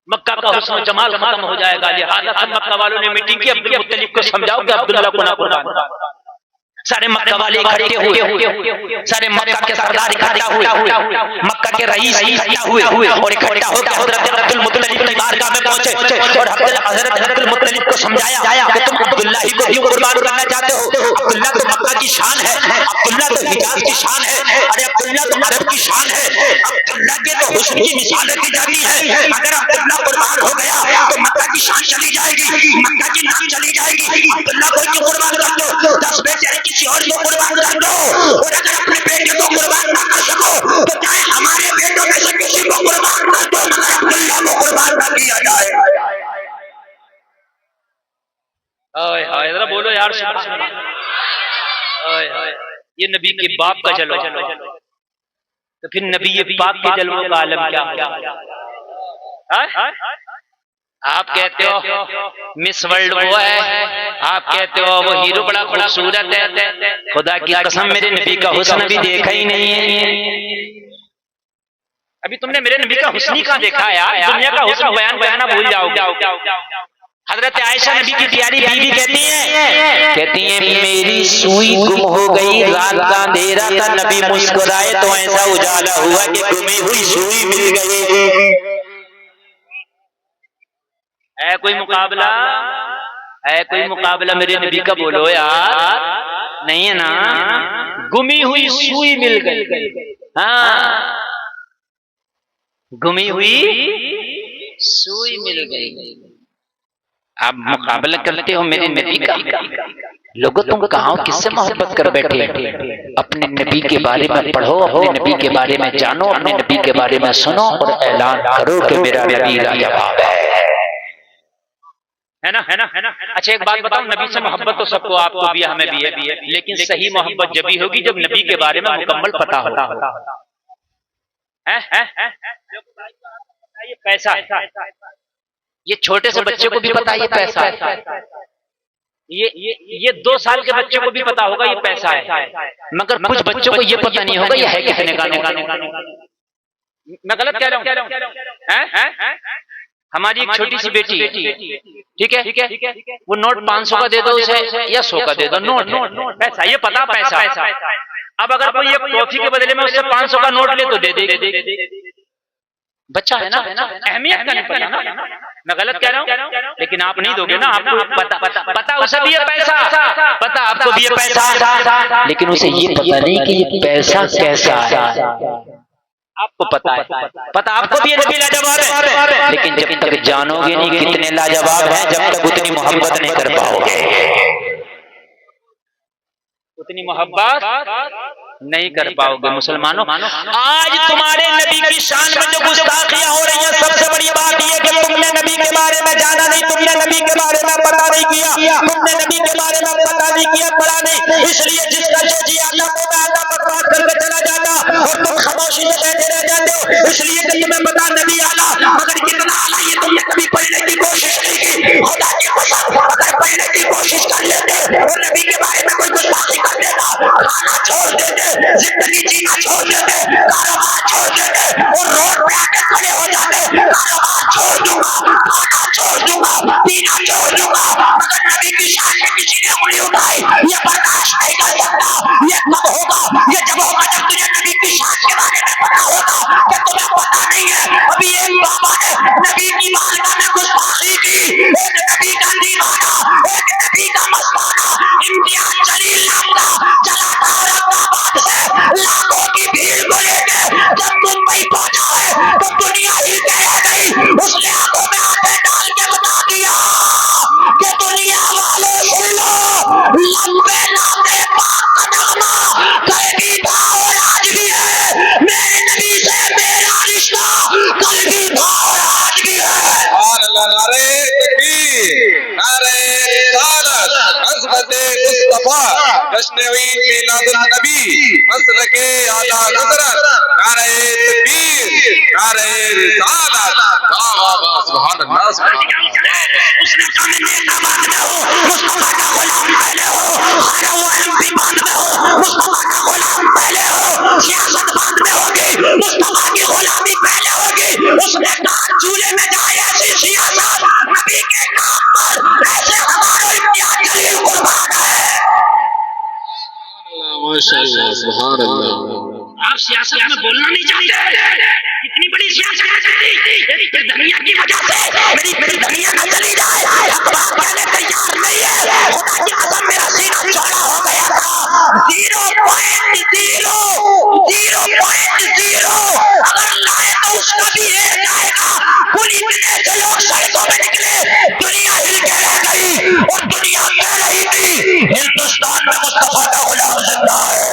مکہ کا حسن و جمال ختم ہو جائے گا. لہٰذا سب مکہ والوں نے میٹنگ کی عبدالمطلب کو سمجھاؤ کہ عبداللہ کو نہ قربان کرو. سارے مکہ والے اکٹھے ہوئے، سارے مکہ کے سردار اکٹھا ہوئے، مکہ کے رئیس اکٹھا ہوئے اور اکٹھا ہو کے حضرت عبدالمطلب کی بارگاہ میں پہنچے اور حضرت عبدالمطلب کو سمجھایا کہ تم عبداللہ ہی کو کیوں قربان کرنا چاہتے ہو؟ عبداللہ تو مکہ کی شان ہے، عبداللہ تو حجاز کی شان ہے، ارے عبداللہ تو عرب کی شان ہے، عبداللہ کے تو حسن کی مثالیں دی جاتی ہے. اگر عبداللہ قربان ہو گیا تو مکہ کی شان چلی جائے گی، مکہ کی نام چلی جائے گی. عبداللہ کو کیوں قربان کر دو؟ 10 بیٹے کسی اور کو قربان کر دو، اور اگر اپنے بیٹے کو قربان نہ کر سکو تو چاہے ہمارے بیٹوں میں سے کسی کو قربان کر دو، مگر عبداللہ کو قربان نہ کیا جائے.
ذرا بولو یار سبحان اللہ. یہ نبی کے باپ کا جلوہ، تو پھر نبی پاک کے جلووں کا عالم کیا ہے؟
آپ کہتے ہو مس ورلڈ وہ ہے، آپ کہتے ہو وہ ہیرو بڑا خوبصورت ہے. خدا کی قسم میرے نبی کا حسن بھی دیکھا ہی نہیں ہے.
ابھی تم نے میرے نبی کا حسن کہاں دیکھا ہے یار؟ دنیا کا حسن بیان کرنا بھول جاؤ گے.
حضرت عائشہ نبی کی پیاری بیوی کہتی ہیں میری سوئی گم ہو گئی، رات کا اندھیرا تھا، نبی مسکرائے تو ایسا اجالا ہوا کہ گمی ہوئی سوئی مل گئی.
ہے کوئی مقابلہ؟ ہے کوئی مقابلہ میرے نبی کا؟ بولو یار.
نہیں ہے نا.
گمی ہوئی سوئی مل گئی.
ہاں گمی ہوئی سوئی مل گئی. آپ مقابلہ کرتے ہو میرے نبی کا. لوگوں تم کہاں کس سے محبت کر بیٹھے؟ اپنے نبی کے بارے میں پڑھو، اپنے نبی کے بارے میں جانو، اپنے نبی کے بارے میں سنو اور اعلان کرو کہ میرا نبی لاجواب
ہے نا. اچھا ایک بات بتاؤں، نبی سے محبت تو سب کو، آپ کو بھی ہے، ہمیں بھی ہے، لیکن صحیح محبت جبھی ہوگی جب نبی کے بارے میں مکمل پتہ ہوگا. یہ پیسہ،
یہ چھوٹے سے بچے کو بھی پتا یہ پیسہ ہے،
یہ 2 سال کے بچے کو بھی پتا ہوگا یہ پیسہ ہے،
مگر کچھ بچوں کو یہ پتہ نہیں ہوگا یہ ہے کتنے کا.
میں غلط کہہ رہا ہوں؟ ہماری ایک چھوٹی سی بیٹی، ٹھیک ہے، وہ نوٹ 500 کا دے دو اسے یا 100 کا دے دو، نوٹ پیسہ، یہ پتا پیسہ. اب اگر کوئی ایک ٹرافی کے بدلے میں اس سے 500 کا نوٹ لے تو دے دے.
بچہ ہے نا،
اہمیت کا نہیں پتا نا. میں غلط کہہ رہا ہوں؟ لیکن آپ نہیں دو گے نا، آپ کو پتا اسے بھی یہ پیسہ، پتا آپ کو بھی یہ پیسہ،
لیکن اسے یہ پتا نہیں کہ یہ پیسہ کیسا ہے.
آپ کو پتا ہے،
پتا آپ کو بھی یہ نبی لاجواب ہے، لیکن جب تک جانو گے نہیں کتنے لاجواب ہیں، جب تک اتنی محبت نہیں کر پاؤ گے.
اتنی محبت نہیں کر پاؤ گے مسلمانوں.
آج تمہارے نبی کی شان میں جو گستاخیاں ہو رہی ہیں، سب سے بڑی بات یہ کہ تم نے نبی کے بارے میں جانا نہیں، تم نے نبی کے بارے میں پتہ نہیں کیا، تم نے نبی کے بارے میں پتہ نہیں کیا، پڑھا نہیں. اس لیے جس کا جو جی آتا وہ میں آتا بکواس کر کے چلا جاتا اور تم خاموشی سے بیٹھے رہ جاتے ہو. اس لیے کہ تمہیں پتا نبی اعلیٰ، مگر کتنا اعلیٰ یہ تم نے کبھی پڑھنے کی کوشش نہیں کی. خدا کی قسم اگر پڑھنے کی کوشش کر لیتے اور نبی کے بارے میں کوئی گستاخی کر دیتا، کھانا چھوڑ دیتے، زندگی جینا چھوڑ دیتے، کاروبار چھوڑ دیتے اور روڈ پہ آ کے کھڑے ہو جاتے. کاروبار چھوڑ دوں گا، کھانا چھوڑ دوں گا، پینا چھوڑ دوں گا، مگر نبی کی شان میں کسی نے انگلی اٹھائی یہ برداشت نہیں کر سکتا. یہ کب ہوگا؟ یہ جب ہوگا جب تجھے نبی کی شان کے بارے میں پتا ہوگا کہ تمہیں پتا نہیں ہے. ابھی ایک بابا نے نبی کی بارگاہ میں گستاخی کی، ایک نبی کا دیوانہ، ایک نبی کا مستانہ امتیاز جلیل نام کا چلا تھا اورنگ آباد سے لاکھوں کی بھیڑ کو لے کے جب ممبئی پہنچا ہے تو دنیا ہی کے رہ گئی. اس نے آنکھوں میں آنکھیں ڈال کے بتا دیا کہ دنیا والے سن لو، لمبے نامے پاک کا نامہ کل بھی تھا اور آج بھی ہے. میرے نبی سے میرا رشتہ کل بھی تھا اور آج بھی ہے.
سبحان اللہ. نعرہ تکبیر، نعرہ رسالت، عظمت مصطفیٰ، جشن عید میلاد النبی، مسلک اعلیٰ حضرت. نعرہ تکبیر، نعرہ رسالت. واہ واہ واہ، سبحان اللہ سبحان اللہ.
اس نے کہا میں نیتا بعد میں ہوں، مصطفیٰ کا غلام پہلے ہو. خانہ و علم بھی بعد میں ہو، مصطفیٰ کا غلام پہلے ہو. سیاست بعد میں ہوگی، مصطفیٰ کی غلامی پہلے ہوگی. اس نے کہا چولہے میں جائے ایسی سیاست، نبی کے نام پر ایسے ہمارا امتیاز جلیل قربان ہے.
ماشاء اللہ سبحان اللہ.
آپ سیاست میں بولنا نہیں چاہتے، اتنی بڑی سیاست ایک دنیا کی وجہ سے میری دنیا نہ چلی جائے. اخبار کہنے تیار نہیں ہے. خدا کی قسم میرا سینہ چوڑا ہو گیا تھا. 0.0 اگر اللہ ہے تو اس کا بھی رہ جائے گا. پوری دنیا سے لوگ سڑکوں میں نکلے، دنیا ہل کے رہ گئی اور دنیا کہہ رہی تھی ہندوستان میں مصطفیٰ کا غلام زندہ ہے.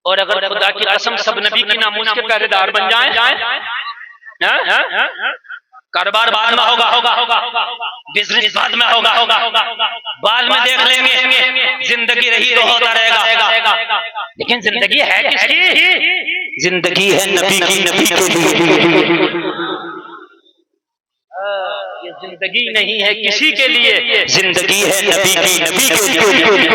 اور اگر خدا کی قسم سب نبی کی ناموس کے پہرے دار بن جائیں، کاروبار بعد میں ہوگا، بزنس بعد میں ہوگا، بعد میں دیکھ لیں گے، زندگی رہی تو ہوتا رہے گا. لیکن زندگی ہے کس کی؟
زندگی ہے نبی کی، نبی کے لیے.
یہ زندگی نہیں ہے کسی کے لیے،
زندگی ہے نبی کی، نبی کے لیے.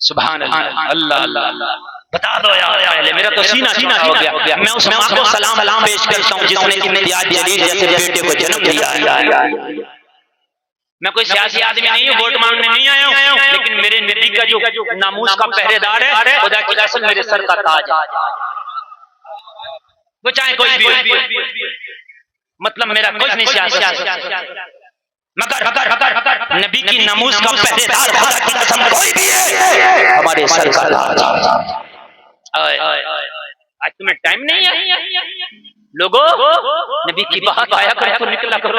سبحان اللہ. اللہ بتا دو یار، پہلے میرا تو سینہ ہو گیا.
میں اس ماں کو سلام پیش کرتا ہوں جس نے امتیاز جلیل جیسے بیٹے کو جنم دیا.
میں کوئی سیاسی آدمی نہیں ہوں، ووٹ مانگنے نہیں آیا ہوں، لیکن میرے نبی کا جو ناموس کا پہرے دار ہے، خدا کی قسم میرے سر کا تاج ہے. وہ چاہے کوئی بھی ہو، مطلب میرا کچھ نہیں سیاسی،
مگر نبی کی ناموس کا پہرے دار خدا کی قسم کوئی بھی ہے ہمارے سر کا تاج.
آج تمہیں ٹائم نہیں ہے لوگوں، نبی کی بات آیا کرو تو نکلا کرو،